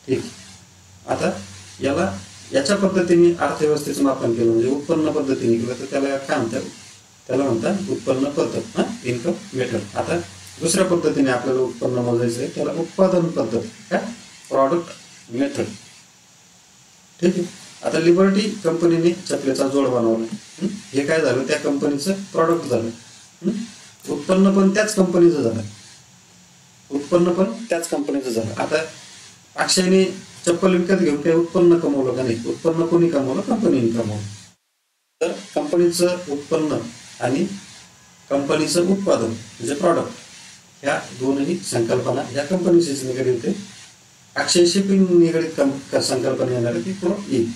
ठीक. आता याच्या पद्धतीने अर्थव्यवस्थेचं मापन केलं म्हणजे उत्पन्न पद्धतीने केलं तर त्याला काय म्हणतात? त्याला म्हणतात उत्पन्न पद्धत. Income method. आता दुसऱ्या पद्धतीने आपल्याला उत्पन्न मोजायचं आहे त्याला उत्पादन पद्धत. काय? Product method. ठीक आहे. आता लिबर्टी कंपनीने चपलेचा जोड बनवला. हे काय झालं? त्या कंपनीचं प्रॉडक्ट झालं. उत्पन्न पण त्याच कंपनीचं झालं. आता अक्षयने चप्पल विकत घेऊन काही उत्पन्न कमवलं का नाही? उत्पन्न कोणी कमवलं? कंपनीने कमवलं. तर कंपनीचं उत्पन्न आणि कंपनीचं उत्पादन म्हणजे प्रॉडक्ट ह्या दोनही संकल्पना ह्या कंपनीशीच निगडीत आहे. अक्षयशी निगडीत संकल्पना येणार आहे ती पुढं येईल.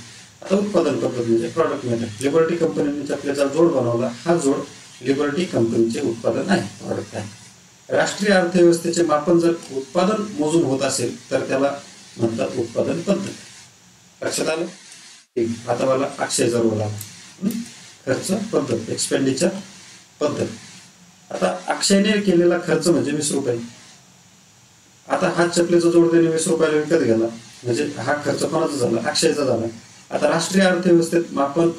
आता उत्पादन पद्धत म्हणजे प्रॉडक्ट मेथड. लिबर्टी कंपनीने चपलेचा जोड बनवला. हा जोड लिबर्टी कंपनीचे उत्पादन आहे, प्रॉडक्ट आहे. राष्ट्रीय अर्थव्यवस्थेचे मापन जर उत्पादन मोजून होत असेल तर त्याला म्हणतात उत्पादन पद्धत. लक्षात आलं? ठीक. आता मला अक्षयचा रोल आला. खर्च पद्धत, एक्सपेंडिचर पद्धत. आता अक्षयने केलेला खर्च म्हणजे 20 रुपये. आता हा चपलेचा जोड त्याने 20 रुपयाला विकत गेला म्हणजे हा खर्च कोणाचा झाला? अक्षयचा झाला. आता राष्ट्रीय अर्थव्यवस्थेत मापन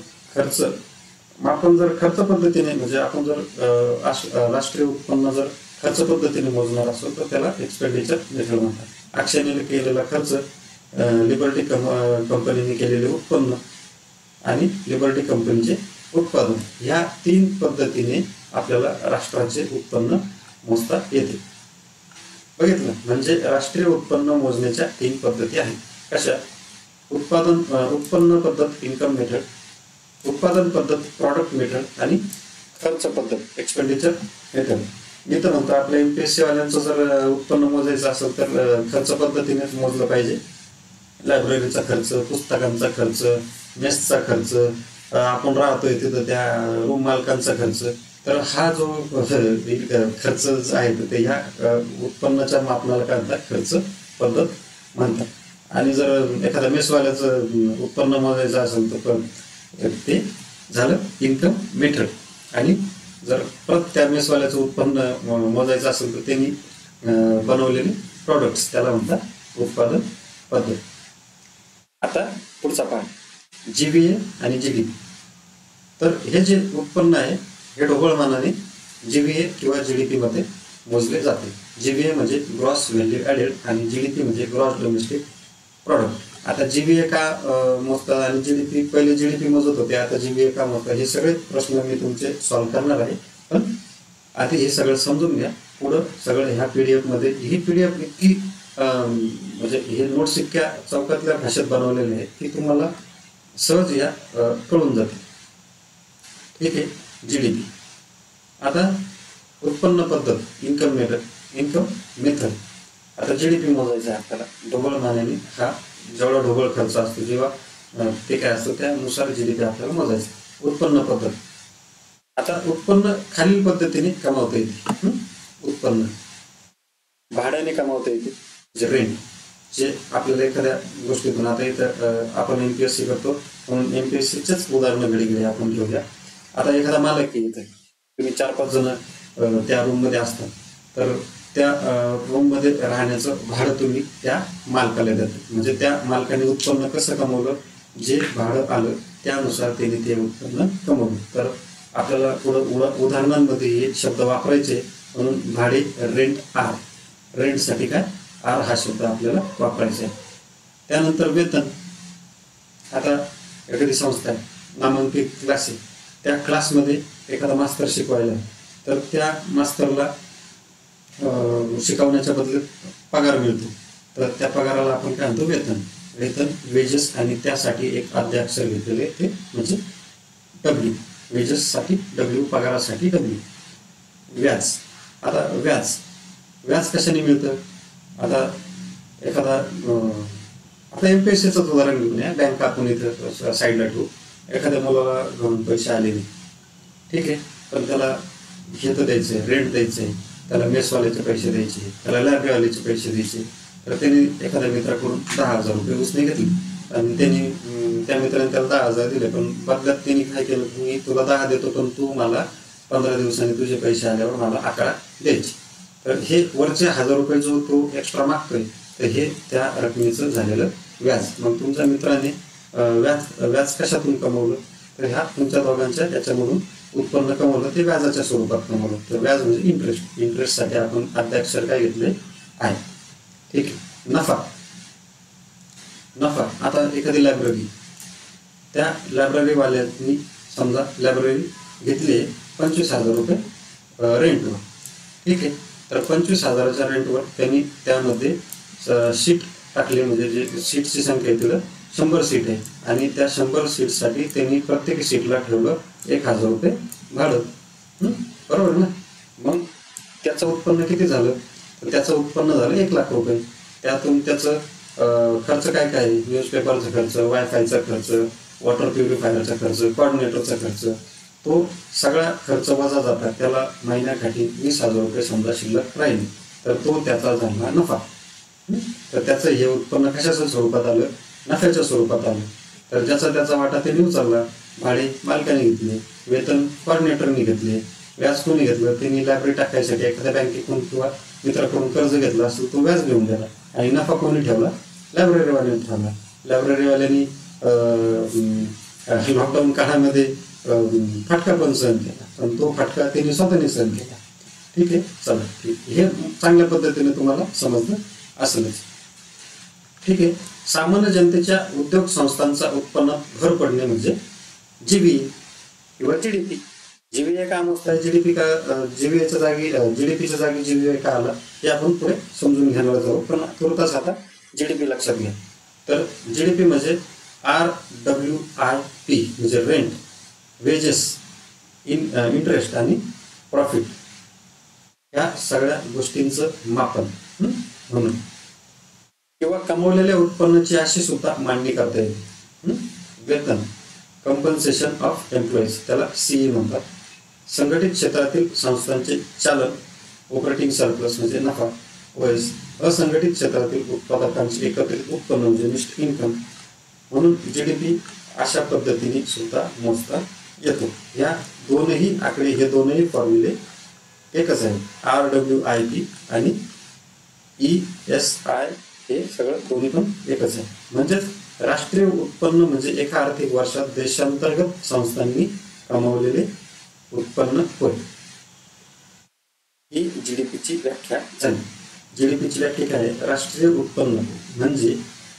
जर खर्च पद्धतीने म्हणजे आपण जर राष्ट्रीय उत्पन्न जर खर्च पद्धतीने मोजणार असो तर त्याला एक्सपेंडिचर मेथड म्हणतात. अक्षयने केलेला खर्च, लिबर्टी कंपनीने केलेले उत्पन्न आणि लिबर्टी कंपनीचे उत्पादन ह्या 3 पद्धतीने आपल्याला राष्ट्राचे उत्पन्न मोजता येते. बघितलं? म्हणजे राष्ट्रीय उत्पन्न मोजण्याच्या 3 पद्धती आहेत. कशा? उत्पन्न पद्धत इन्कम मेथड, उत्पादन पद्धत प्रॉडक्ट मेथड आणि खर्च पद्धत एक्सपेंडिचर मेथड. मी तर म्हणतो आपल्या MPSC वाल्यांचं जर उत्पन्न मोजायचं असेल तर खर्च पद्धतीनेच मोजलं पाहिजे. लायब्ररीचा खर्च, पुस्तकांचा खर्च, मेसचा खर्च, आपण राहतोय तिथं त्या रूम मालकांचा खर्च. तर हा जो खर्च आहे ते ह्या उत्पन्नाच्या मापनाला काय म्हणतात? खर्च पद्धत म्हणतात. आणि जर एखाद्या मेसवाल्याचं उत्पन्न मोजायचं असेल तर ते झालं इन्कम मेथड. आणि जर परत त्या मेसवाल्याचं उत्पन्न मोजायचं असेल तर त्यांनी बनवलेले प्रॉडक्ट्स त्याला म्हणतात उत्पादन पद्धत. आता पुढचा पाठ GVA आणि GDP. तर हे जे उत्पन्न आहे हे ढोबळमानाने GVA किंवा GDP मध्ये मोजले जाते. GVA म्हणजे ग्रॉस व्हॅल्यू ॲडेड आणि GDP म्हणजे ग्रॉस डोमेस्टिक प्रॉडक्ट. आता GVA का मोजतात आणि GDP? पहिले GDP मोजत होते, आता GVA का मोजतात? हे सगळे प्रश्न मी तुमचे सॉल्व्ह करणार आहे. पण आधी हे सगळं समजून घ्या. पुढं सगळं ह्या PDF मध्ये, ही PDF इतकी म्हणजे हे नोट्स इतक्या चौकातल्या भाषेत बनवलेले आहेत की तुम्हाला सहज या कळून जाते. ठीक आहे. GDP. आता उत्पन्न पद्धत इन्कम मेथड. आता GDP मोजायचं आहे आपल्याला ढोबळमानाने. हा जेवढा ढोबळ खर्च असतो जेव्हा ते काय असतं त्यानुसार GDP आपल्याला मोजायचं. उत्पन्न पद्धत. आता उत्पन्न खालील पद्धतीने कमावता येते. उत्पन्न भाड्याने कमावता येते, जे रेंट, जे आपल्याला एखाद्या गोष्टीतून. आता इथं आपण MPSC करतो म्हणून MPSCचेच उदाहरणं घडी आपण घेऊया. आता एखादा मालक आहे, इथे तुम्ही 4-5 जण त्या रूम मध्ये असतात तर त्या रूम मध्ये राहण्याचं भाडं तुम्ही त्या मालकाला देतात. म्हणजे त्या मालकाने उत्पन्न कसं कमवलं, जे भाडं आलं त्यानुसार त्याने ते उत्पन्न कमवलं. तर आपल्याला पुढं उदाहरणांमध्ये हे शब्द वापरायचे, म्हणून भाडे रेंट आर, रेंटसाठी काय आर हा शब्द आपल्याला वापरायचा आहे. त्यानंतर वेतन. आता एखादी संस्था आहे, नामांकित क्लास आहे, त्या क्लासमध्ये एखादा मास्तर शिकवायला आहे, तर त्या मास्तरला शिकवण्याच्या बदल्यात पगार मिळतो, तर त्या पगाराला आपण काय म्हणतो वेतन. वेतन वेजेस, आणि त्यासाठी एक अध्याक्षर घेतलेले ते म्हणजे डब्ल्यू. वेजेससाठी डब्ल्यू, पगारासाठी डब्ल्यू. व्याज. आता व्याज कशाने मिळतं. आता एखादा आता MPSCचं उदाहरण घेऊन या. बँक आपण इथं साईडला ठेवू. एखाद्या मुलाला घरून पैसे आले नाही, ठीक आहे, पण त्याला हे तर द्यायचं आहे, रेंट द्यायचं आहे, त्याला मेसवाल्याचे पैसे द्यायचे, त्याला लायब्ररीवाल्याचे पैसे द्यायचे, तर त्यांनी एखाद्या मित्राकडून 10,000 रुपये उसने घेतले, आणि त्यांनी त्या मित्राने त्याला 10,000 दिले, पण बदल्यात त्यांनी काय केलं, मी तुला 10 देतो पण तू मला 15 दिवसांनी तुझे पैसे आल्यावर मला 11 द्यायचे. तर हे वरचे 1,000 रुपये जो तो एक्स्ट्रा मागतोय, तर हे त्या रकमेचं झालेलं व्याज. मग तुमच्या मित्राने व्याज कशातून कमवलं, तर ह्या तुमच्या दोघांच्या याच्यामधून उत्पन्न कमवलं, ते व्याजाच्या स्वरूपात कमवलं. तर व्याज म्हणजे इंटरेस्ट. इंटरेस्टसाठी आपण अध्याक्षर काय घेतले आहे, ठीक आहे. नफा. आता एखादी लायब्ररी, त्या लायब्ररीवाल्यांनी समजा लायब्ररी घेतली 25,000 रुपये रेंटवर, ठीक आहे. तर 25,000च्या रेंटवर त्यांनी त्यामध्ये सीट टाकले, म्हणजे जे सीटची संख्या आहे तिला 100 सीट आहे, आणि त्या 100 सीटसाठी त्यांनी प्रत्येक सीटला ठेवलं 1,000 रुपये भाडं. बरोबर ना. मग त्याचं उत्पन्न किती झालं, तर त्याचं उत्पन्न झालं 1,00,000 रुपये. त्यातून त्याचं खर्च काय काय, न्यूजपेपरचा खर्च, वायफायचा खर्च, वॉटर प्युरिफायरचा खर्च, कॉर्डिनेटरचा खर्च, तो सगळा खर्च वजा जातात, त्याला महिन्याकाठी 20,000 रुपये समजा शिल्लक राहील, तर तो त्याचा झाला नफा. तर त्याचं हे उत्पन्न कशाच्या स्वरूपात आलं, नफ्याच्या स्वरूपात आलं. तर ज्याचा त्याचा वाटा त्यांनी उचलला. भाडे मालकाने घेतले, वेतन कॉर्डिनेटरने घेतले, व्याज कोणी घेतलं, त्यांनी लायब्ररी टाकायसाठी एखाद्या बँकेकडून किंवा मित्राकडून कर्ज घेतला असेल, तो व्याज घेऊन गेला, आणि नफा कोणी ठेवला, लायब्ररीवाल्याने ठेवला. लायब्ररीवाल्यांनी लॉकडाऊन काळामध्ये फटका पण सहन केला, पण तो फटका त्यांनी स्वतःने सहन केला, ठीक आहे. चला, ठीक, हे चांगल्या पद्धतीने तुम्हाला समजलं असेलच, ठीक आहे. सामान्य जनतेच्या उद्योग संस्थांचा उत्पन्नात भर पडणे म्हणजे जीबी किंवा जीडीपी. जीबीए का मोजताय, जीडीपी का, जीबीएच्या जागी जीडीपीच्या जागी जीबीए का आला, हे आपण पुढे समजून घेणार जाऊ, पण तुर्तास आता जीडीपी लक्षात घ्या. तर जीडीपी म्हणजे RWIP म्हणजे रेंट, वेजेस, इंटरेस्ट आणि प्रॉफिट, या सगळ्या गोष्टींचं मापन म्हणून, किंवा कमवलेल्या उत्पन्नाची अशी सुद्धा मांडणी करता येते. वेतन, कॉम्पन्सेशन ऑफ एम्प्लॉईज, त्याला CE म्हणतात. संघटित क्षेत्रातील संस्थांचे चालन, ऑपरेटिंग सरप्लस म्हणजे नफा. वैस, असंघटित क्षेत्रातील उत्पादकांचे एकत्रित उत्पन्न म्हणजे निश्चित इन्कम. म्हणून जीडीपी अशा पद्धतीने सुद्धा मोजता येतो. या दोनही आकडे, हे दोनही फॉर्म्युले एकच आहे. RWIP आणि ESI, हे सगळं दोन्ही पण एकच आहे. म्हणजेच राष्ट्रीय उत्पन्न म्हणजे एका आर्थिक वर्षात देशांतर्गत संस्थांनी कमावलेले उत्पन्न होय. ही जीडीपीची व्याख्या झाली. जीडीपीची व्याख्या काय आहे, राष्ट्रीय उत्पन्न म्हणजे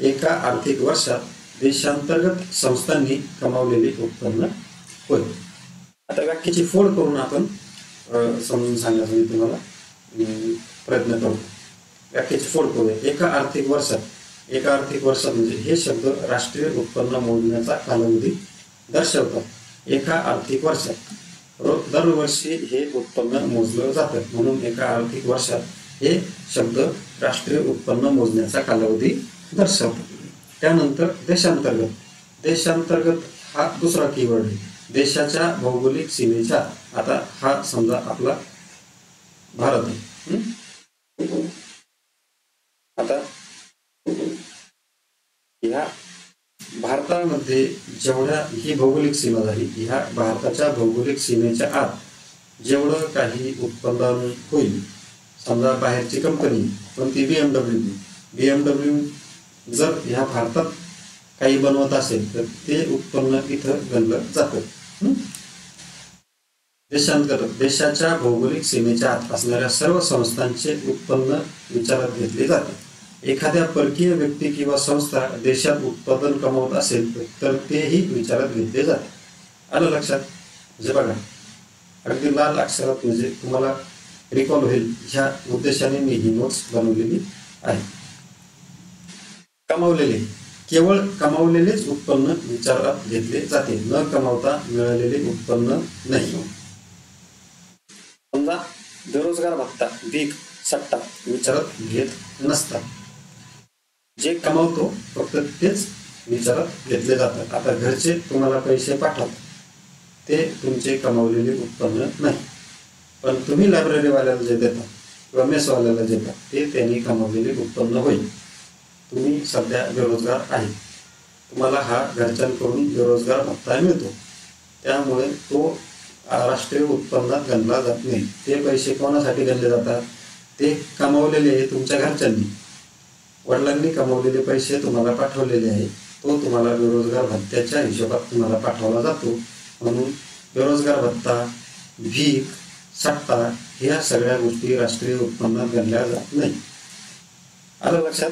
एका आर्थिक वर्षात देशांतर्गत संस्थांनी कमावलेले उत्पन्न होय. आता व्याख्येची फोड करून आपण समजून सांगण्याचा मी तुम्हाला प्रयत्न करतो. व्याख्येची फोड करूया. एका आर्थिक वर्षात म्हणजे हे शब्द राष्ट्रीय उत्पन्न मोजण्याचा कालावधी दर्शवतात. एका आर्थिक वर्षात दरवर्षी हे उत्पन्न मोजलं जातं, म्हणून एका आर्थिक वर्षात हे शब्द राष्ट्रीय उत्पन्न मोजण्याचा कालावधी दर्शवतात. त्यानंतर देशांतर्गत हा दुसरा कीवर्ड आहे. देशाच्या भौगोलिक सीमेच्या, आता हा समजा आपला भारत आहे. आता ह्या भारतामध्ये जेवढ्या ही भौगोलिक सीमा झाली, ह्या भारताच्या भौगोलिक सीमेच्या आत जेवढं काही उत्पादन होईल, समजा बाहेरची कंपनी कोणती BMW जर ह्या भारतात काही बनवत असेल, तर ते उत्पन्न इथं गणलं जातं. देशांतर्गत देशाच्या भौगोलिक सीमेच्या आत असणाऱ्या सर्व संस्थांचे उत्पन्न विचारात घेतले जाते। एखाद्या परकीय व्यक्ती किंवा संस्था देशात उत्पादन कमवत असेल तर तेही विचारात घेतले जाते। आलं लक्षात? म्हणजे बघा, अगदी लाल अक्षरात म्हणजे तुम्हाला रिकॉल होईल ह्या उद्देशाने मी ही नोट्स बनवलेली आहे। कमावलेले, केवळ कमावलेलेच उत्पन्न विचारात घेतले जाते, न कमावता मिळालेले उत्पन्न नाही। समजा बेरोजगार भत्ता, भीक, सट्टा विचारात घेत नसतात, जे कमावतो फक्त तेच विचारात घेतले जातात। आता घरचे तुम्हाला पैसे पाठवतात ते तुमचे कमावलेले उत्पन्न नाही, पण तुम्ही लायब्ररीवाल्याला जे देता किंवा मेसवाल्याला देता ते त्यांनी कमावलेले उत्पन्न होईल। तुम्ही सध्या बेरोजगार आहे, तुम्हाला हा घरच्यांकडून बेरोजगार भत्ता मिळतो, त्यामुळे तो राष्ट्रीय उत्पन्नात गणला जात नाही। ते पैसे कोणासाठी गणले जातात? ते कमावलेले तुमच्या घरच्यांनी, वडिलांनी कमावलेले पैसे तुम्हाला पाठवलेले आहे, तो तुम्हाला बेरोजगार भत्त्याच्या हिशोबात तुम्हाला पाठवला जातो। म्हणून बेरोजगार भत्ता, भीक, सट्टा ह्या सगळ्या गोष्टी राष्ट्रीय उत्पन्नात गणल्या जात नाही। आलं लक्षात?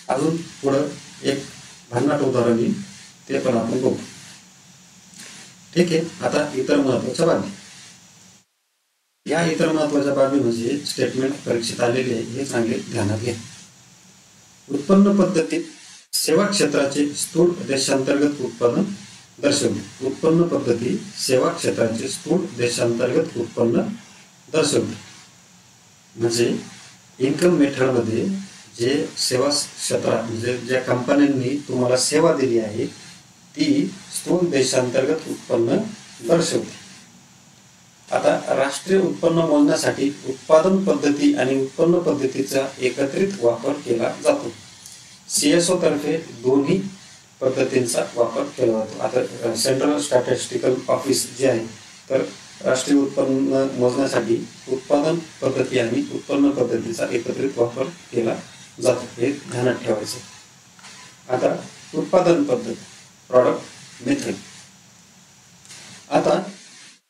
अजून पुढं एक भन्नाट उदाहरण येईल, ते पण आपण बघू। ठीक आहे, आता इतर महत्वाच्या बाबी, या इतर महत्वाच्या बाबी म्हणजे स्टेटमेंट परीक्षेत आलेले आहे, हे चांगले ध्यानात घ्या। उत्पन्न पद्धतीत सेवा क्षेत्राचे स्थूल देशांतर्गत उत्पादन दर्शवते। उत्पन्न पद्धती सेवा क्षेत्राचे स्थूल देशांतर्गत उत्पन्न दर्शवते, म्हणजे इन्कम मेथडमध्ये जे सेवा क्षेत्रात म्हणजे ज्या कंपन्यांनी तुम्हाला सेवा दिली आहे ती स्थूल देशांतर्गत उत्पन्न दर्शवते। आता राष्ट्रीय उत्पन्न मोजण्यासाठी उत्पादन पद्धती आणि उत्पन्न पद्धतीचा एकत्रित वापर केला जातो। CSO तर्फे दोन्ही पद्धतींचा वापर केला जातो। आता सेंट्रल स्टॅटिस्टिकल ऑफिस जे आहे, तर राष्ट्रीय उत्पन्न मोजण्यासाठी उत्पादन पद्धती आणि उत्पन्न पद्धतीचा एकत्रित वापर केला जातो, हे ध्यानात ठेवायचं। आता उत्पादन पद्धत, प्रॉडक्ट मेथड। आता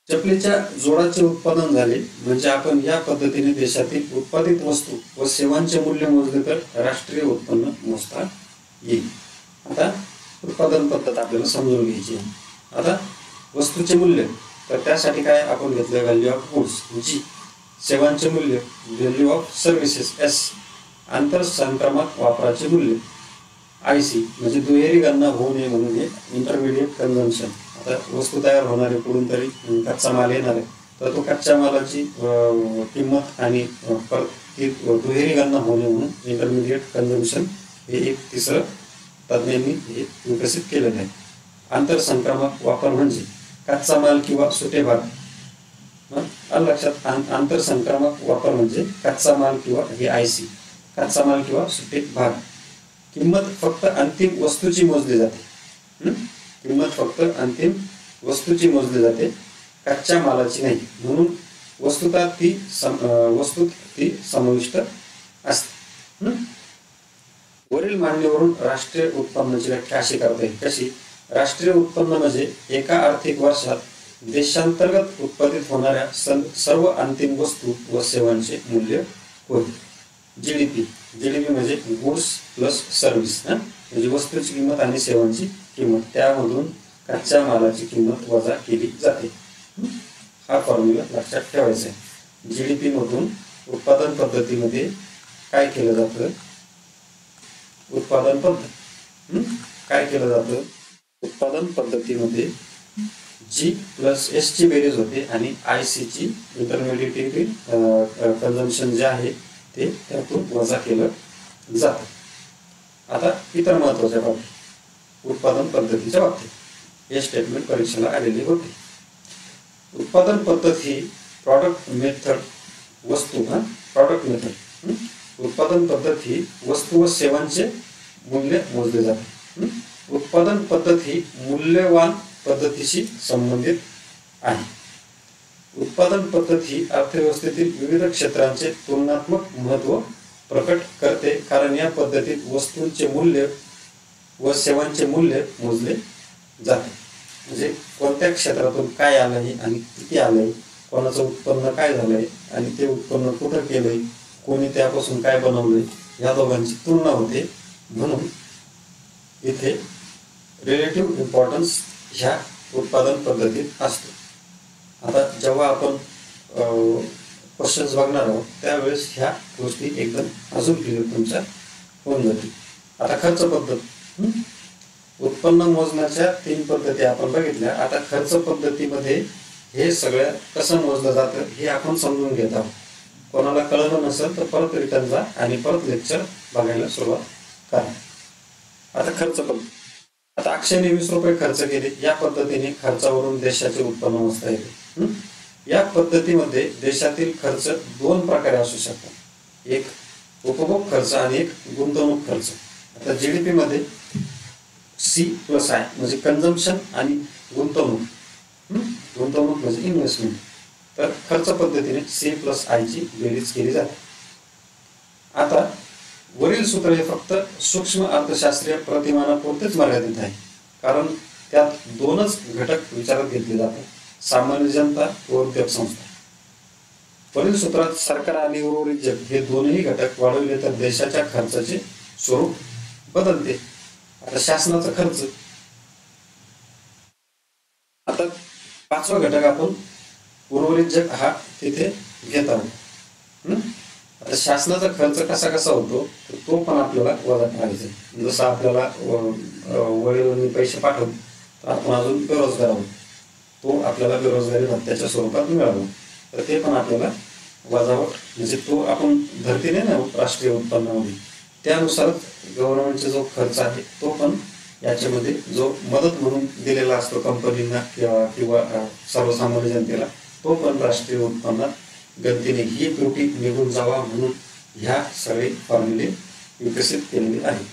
चपलीच्या जोडाचे उत्पादन झाले म्हणजे आपण या पद्धतीने देशातील उत्पादित वस्तू व सेवांचे मूल्य मोजले तर राष्ट्रीय उत्पन्न मोजता येईल। आता उत्पादन पद्धत आपल्याला समजून घ्यायची आहे। आता वस्तूचे मूल्य, तर त्यासाठी काय आपण घेतलं? व्हॅल्यू ऑफ गुड्स, जी। सेवांचे मूल्य, व्हॅल्यू ऑफ सर्व्हिसेस, एस। आंतरसंक्रामक वापराचे मूल्य, IC, म्हणजे दुहेरी गणना होऊ नये म्हणून हे इंटरमिडिएट कन्झम्पशन। आता वस्तू तयार होणार आहे, कुठून तरी कच्चा माल येणार आहे, तर तो कच्च्या मालाची किंमत आणि परत ती दुहेरी गणना होऊ नये म्हणून इंटरमिडिएट कन्झम्पशन हे एक तिसरं तज्ज्ञांनी हे विकसित केलेलं आहे। आंतरसंक्रामक वापर म्हणजे कच्चा माल किंवा सुटे भाग। लक्षात, आंतरसंक्रामक वापर म्हणजे कच्चा माल किंवा हे IC, कच्चा माल किंवा सुटे भाग। किंमत फक्त अंतिम वस्तूची मोजली जाते, किंमत फक्त अंतिम वस्तूची मोजली जाते, कच्च्या मालाची नाही, म्हणून वस्तुत ती समाविष्ट असते। वरील मांडणीवरून राष्ट्रीय उत्पन्नाची व्याख्या अशी करता येईल, कशी? राष्ट्रीय उत्पन्न म्हणजे एका आर्थिक वर्षात देशांतर्गत उत्पादित होणाऱ्या सर्व अंतिम वस्तू व सेवांचे मूल्य होय। GDP म्हणजे गुड्स प्लस सर्व्हिस, म्हणजे वस्तूची किंमत आणि सेवांची किंमत, त्यामधून कच्च्या मालाची किंमत वजा केली जाते। हा फॉर्म्युला लक्षात ठेवायचा आहे। GDP मधून उत्पादन पद्धतीमध्ये काय केलं जातं? उत्पादन पद्धत काय केलं जातं? उत्पादन पद्धतीमध्ये G प्लस S ची बेरीज होते आणि IC ची इंटरमिडिएट कन्झम्पशन जे आहे ते त्यातून वजा केलं जातं। आता इतर महत्वाच्या बाबी, उत्पादन पद्धतीच्या बाबतीत हे स्टेटमेंट परीक्षेला आलेले होते। उत्पादन पद्धत ही प्रॉडक्ट मेथड प्रॉडक्ट मेथड, उत्पादन पद्धत ही वस्तू व सेवांचे मूल्य मोजले जाते। उत्पादन पद्धत ही मूल्यवान पद्धतीशी संबंधित आहे। उत्पादन पद्धत ही अर्थव्यवस्थेतील विविध क्षेत्रांचे तुलनात्मक महत्त्व प्रकट करते, कारण या पद्धतीत वस्तूंचे मूल्य व सेवांचे मूल्य मोजले जाते। म्हणजे कोणत्या क्षेत्रातून काय आलंय आणि किती आलंय कोणाचं उत्पन्न काय झालंय आणि ते उत्पन्न कुठं केलंय, कोणी त्यापासून काय बनवलंय, या दोघांची तुलना होते. म्हणून इथे रिलेटिव्ह इम्पॉर्टन्स ह्या उत्पादन पद्धतीत असतो. आता जेव्हा आपण क्वेश्चन्स बघणार आहोत त्यावेळेस ह्या गोष्टी एकदम अजून क्लिअर तुमच्या होऊन जातील. आता खर्च पद्धत, उत्पन्न मोजण्याच्या 3 पद्धती आपण बघितल्या. आता खर्च पद्धतीमध्ये हे सगळं कसं मोजलं जातं हे आपण समजून घेत आहोत. कोणाला कळलं नसेल तर परत रिटर्न जा आणि परत लेक्चर बघायला सुरुवात करा. आता खर्च पद्धत, आता अक्षयने 20 रुपये खर्च केले. या पद्धतीने खर्चावरून देशाचे उत्पन्न मोजता येते. या पद्धतीमध्ये देशातील खर्च 2 प्रकारे असू शकतात, एक उपभोग खर्च आणि एक गुंतवणूक खर्च. आता जीडीपी मध्ये C+I म्हणजे कन्झम्पशन आणि गुंतवणूक, गुंतवणूक म्हणजे इन्व्हेस्टमेंट. तर खर्च पद्धतीने C+I ची बेरीज केली जाते. आता वरील सूत्र हे फक्त सूक्ष्म अर्थशास्त्रीय प्रतिमानापुरतेच मर्यादित आहे, कारण त्यात 2च घटक विचारात घेतले जातात, सामान्य जनता व उद्योग संस्था. वरील सूत्रात सरकार आणि उर्वरित जग हे दोनही घटक वाढवले तर देशाच्या खर्चाचे स्वरूप बदलते. आता शासनाचा खर्च, आता 5वा घटक आपण उर्वरित जग हा तिथे घेत आहोत. आता शासनाचा खर्च कसा कसा होतो तर तो पण आपल्याला वजा करायचा आहे. जसं आपल्याला वडील पैसे पाठवून तर आपण अजून बेरोजगार आहोत, तो आपल्याला बेरोजगारी भत्त्याच्या स्वरूपात मिळाला तर ते पण आपल्याला वजावर, म्हणजे तो आपण धरतीने ना राष्ट्रीय उत्पन्नामध्ये, त्यानुसार गव्हर्नमेंटचा जो खर्च आहे तो पण याच्यामध्ये जो मदत म्हणून दिलेला असतो कंपनींना किंवा सर्वसामान्य जनतेला, तो पण राष्ट्रीय उत्पन्नात गणतीने ही त्रुटी निघून जावा म्हणून ह्या सगळे फॉर्म्युले विकसित केलेले आहे.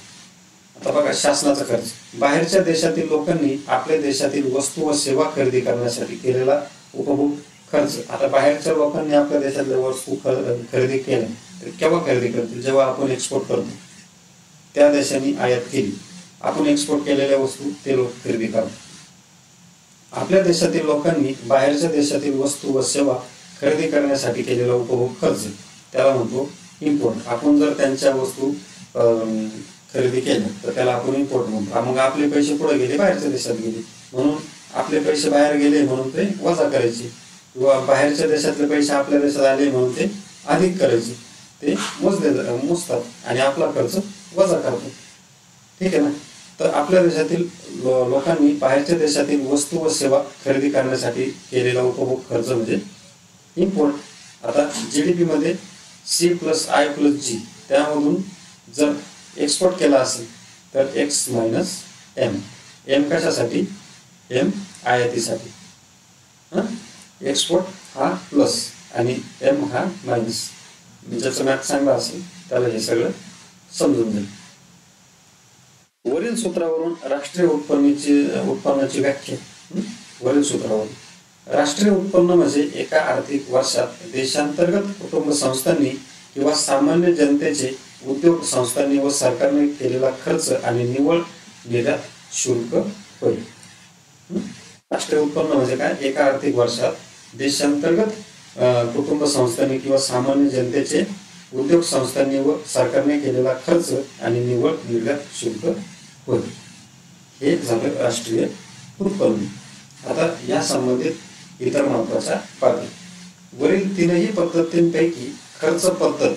आता बघा, शासनाचा खर्च, बाहेरच्या देशातील लोकांनी आपल्या देशातील वस्तू व सेवा खरेदी करण्यासाठी केलेला उपभोग खर्च. आता बाहेरच्या लोकांनी आपल्या देशातल्या वस्तू खरेदी केल्या तर केव्हा खरेदी करतील, जेव्हा आपण एक्सपोर्ट करतो, त्या देशांनी आयात केली, आपण एक्सपोर्ट केलेल्या वस्तू ते लोक खरेदी करतात. आपल्या देशातील लोकांनी बाहेरच्या देशातील वस्तू व सेवा खरेदी करण्यासाठी केलेला उपभोग खर्च त्याला म्हणतो इम्पोर्ट. आपण जर त्यांच्या वस्तू खरेदी केल्या तर त्याला आपण इम्पोर्ट म्हणतो. मग आपले पैसे पुढे गेले, बाहेरच्या देशात गेले, म्हणून आपले पैसे बाहेर गेले म्हणून ते वजा करायचे, किंवा बाहेरच्या देशातले पैसे आपल्या देशात आले म्हणून ते अधिक करायचे, ते मोजतात आणि आपला खर्च वजा करतात. ठीक आहे ना. तर आपल्या देशातील लोकांनी बाहेरच्या देशातील वस्तू व सेवा खरेदी करण्यासाठी केलेला उपभोग खर्च म्हणजे इम्पोर्ट. आता जीडीपी मध्ये C+I+G, त्यामधून जर एक्सपोर्ट केला असेल तर X - M. M कशासाठी, M आयातीसाठी. एक्सपोर्ट हा प्लस आणि M हा मायनस. ज्याचं मॅथ चांगला असेल त्याला हे सगळं समजून जाईल. वरील सूत्रावरून राष्ट्रीय उत्पन्नाची व्याख्या. वरील सूत्रावरून राष्ट्रीय उत्पन्न म्हणजे एका आर्थिक वर्षात देशांतर्गत कुटुंब संस्थांनी किंवा सामान्य जनतेचे उद्योग संस्थांनी व सरकारने केलेला खर्च आणि निव्वळ निर्यात शुल्क होय. राष्ट्रीय उत्पन्न म्हणजे काय, एका आर्थिक वर्षात देशांतर्गत कुटुंब संस्थांनी किंवा सामान्य जनतेचे उद्योग संस्थांनी व सरकारने केलेला खर्च आणि निव्वळ निर्यात शुल्क होय. हे झालं राष्ट्रीय उत्पन्न. आता या संबंधित इतर महत्वाच्या बाबी, वरील 3ही पद्धतींपैकी खर्च पद्धत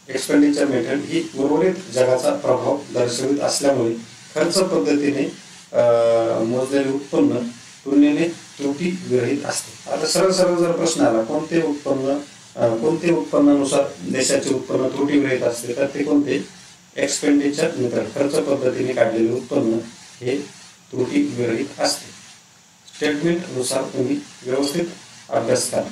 एक्सपेंडिचर मेथड ही उर्वरित जगाचा प्रभाव दर्शवित असल्यामुळे खर्च पद्धतीने मोजलेले उत्पन्न तुलनेने त्रुटी विरहित असते. आता सरळ जर प्रश्न आला कोणते उत्पन्नानुसार देशाचे उत्पन्न त्रुटी विरहित असते तर ते कोणते, एक्सपेंडिचर मेथड खर्च पद्धतीने काढलेले उत्पन्न हे त्रुटी विरहित असते. स्टेटमेंट नुसार तुम्ही व्यवस्थित अभ्यास करा.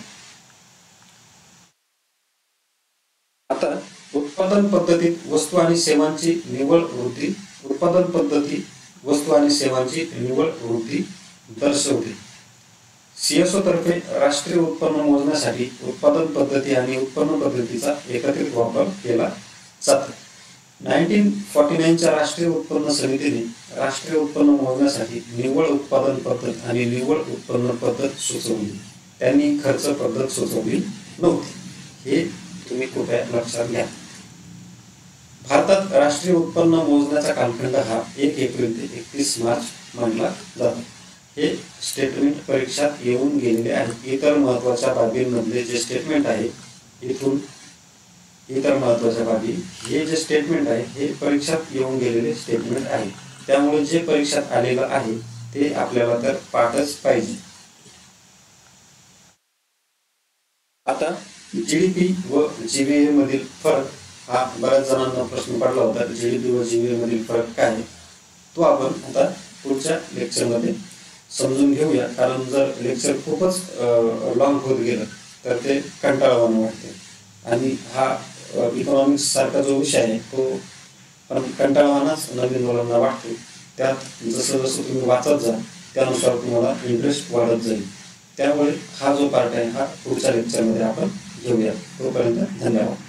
आता उत्पादन पद्धतीत वस्तू आणि सेवांची निव्वळ वृद्धी, उत्पादन पद्धती वस्तू आणि सेवांची निव्वळ वृद्धी दर्शवते. CSO तर्फे राष्ट्रीय उत्पन्न मोजण्यासाठी उत्पादन पद्धती आणि उत्पन्न पद्धतीचा एकत्रित वापर केला जातो. 1949च्या राष्ट्रीय उत्पन्न समितीने राष्ट्रीय उत्पन्न मोजण्यासाठी निव्वळ उत्पादन पद्धत आणि निव्वळ उत्पन्न पद्धत सुचवली. त्यांनी खर्च पद्धत सुचवली नव्हती. हे तुम्ही कृपया लक्षात घ्या. भारतात राष्ट्रीय उत्पन्न मोजण्याचा कालखंड हा 1 एप्रिल ते 31 मार्च मानला जातो. हे स्टेटमेंट परीक्षात येऊन गेलेले आहे. इतर महत्वाच्या बाबींमधले जे स्टेटमेंट आहे, इथून इतर महत्वाच्या बाबी, हे जे स्टेटमेंट आहे हे परीक्षात येऊन गेलेले स्टेटमेंट आहे. त्यामुळे जे परीक्षात आलेलं आहे ते आपल्याला तर पाठच पाहिजे. आता जीडीपी व जीबीए मधील फरक हा बऱ्याच जणांना प्रश्न पडला होता. जीडीपी व जीबीए मधील फरक काय आहे तो आपण आता पुढच्या लेक्चरमध्ये समजून घेऊया. कारण जर लेक्चर खूपच लॉंग होत गेलं तर ते कंटाळवाणं वाटते. आणि हा इकॉनॉमिक्स सारखा जो विषय आहे तो पण कंटाळवानाच नवीन मुलांना वाटतो. त्यात जसं जसं तुम्ही वाचत जा त्यानुसार तुम्हाला इंटरेस्ट वाढत जाईल. त्यामुळे हा जो पार्ट आहे हा पुढच्या लेक्चरमध्ये आपण घेऊया. तोपर्यंत धन्यवाद.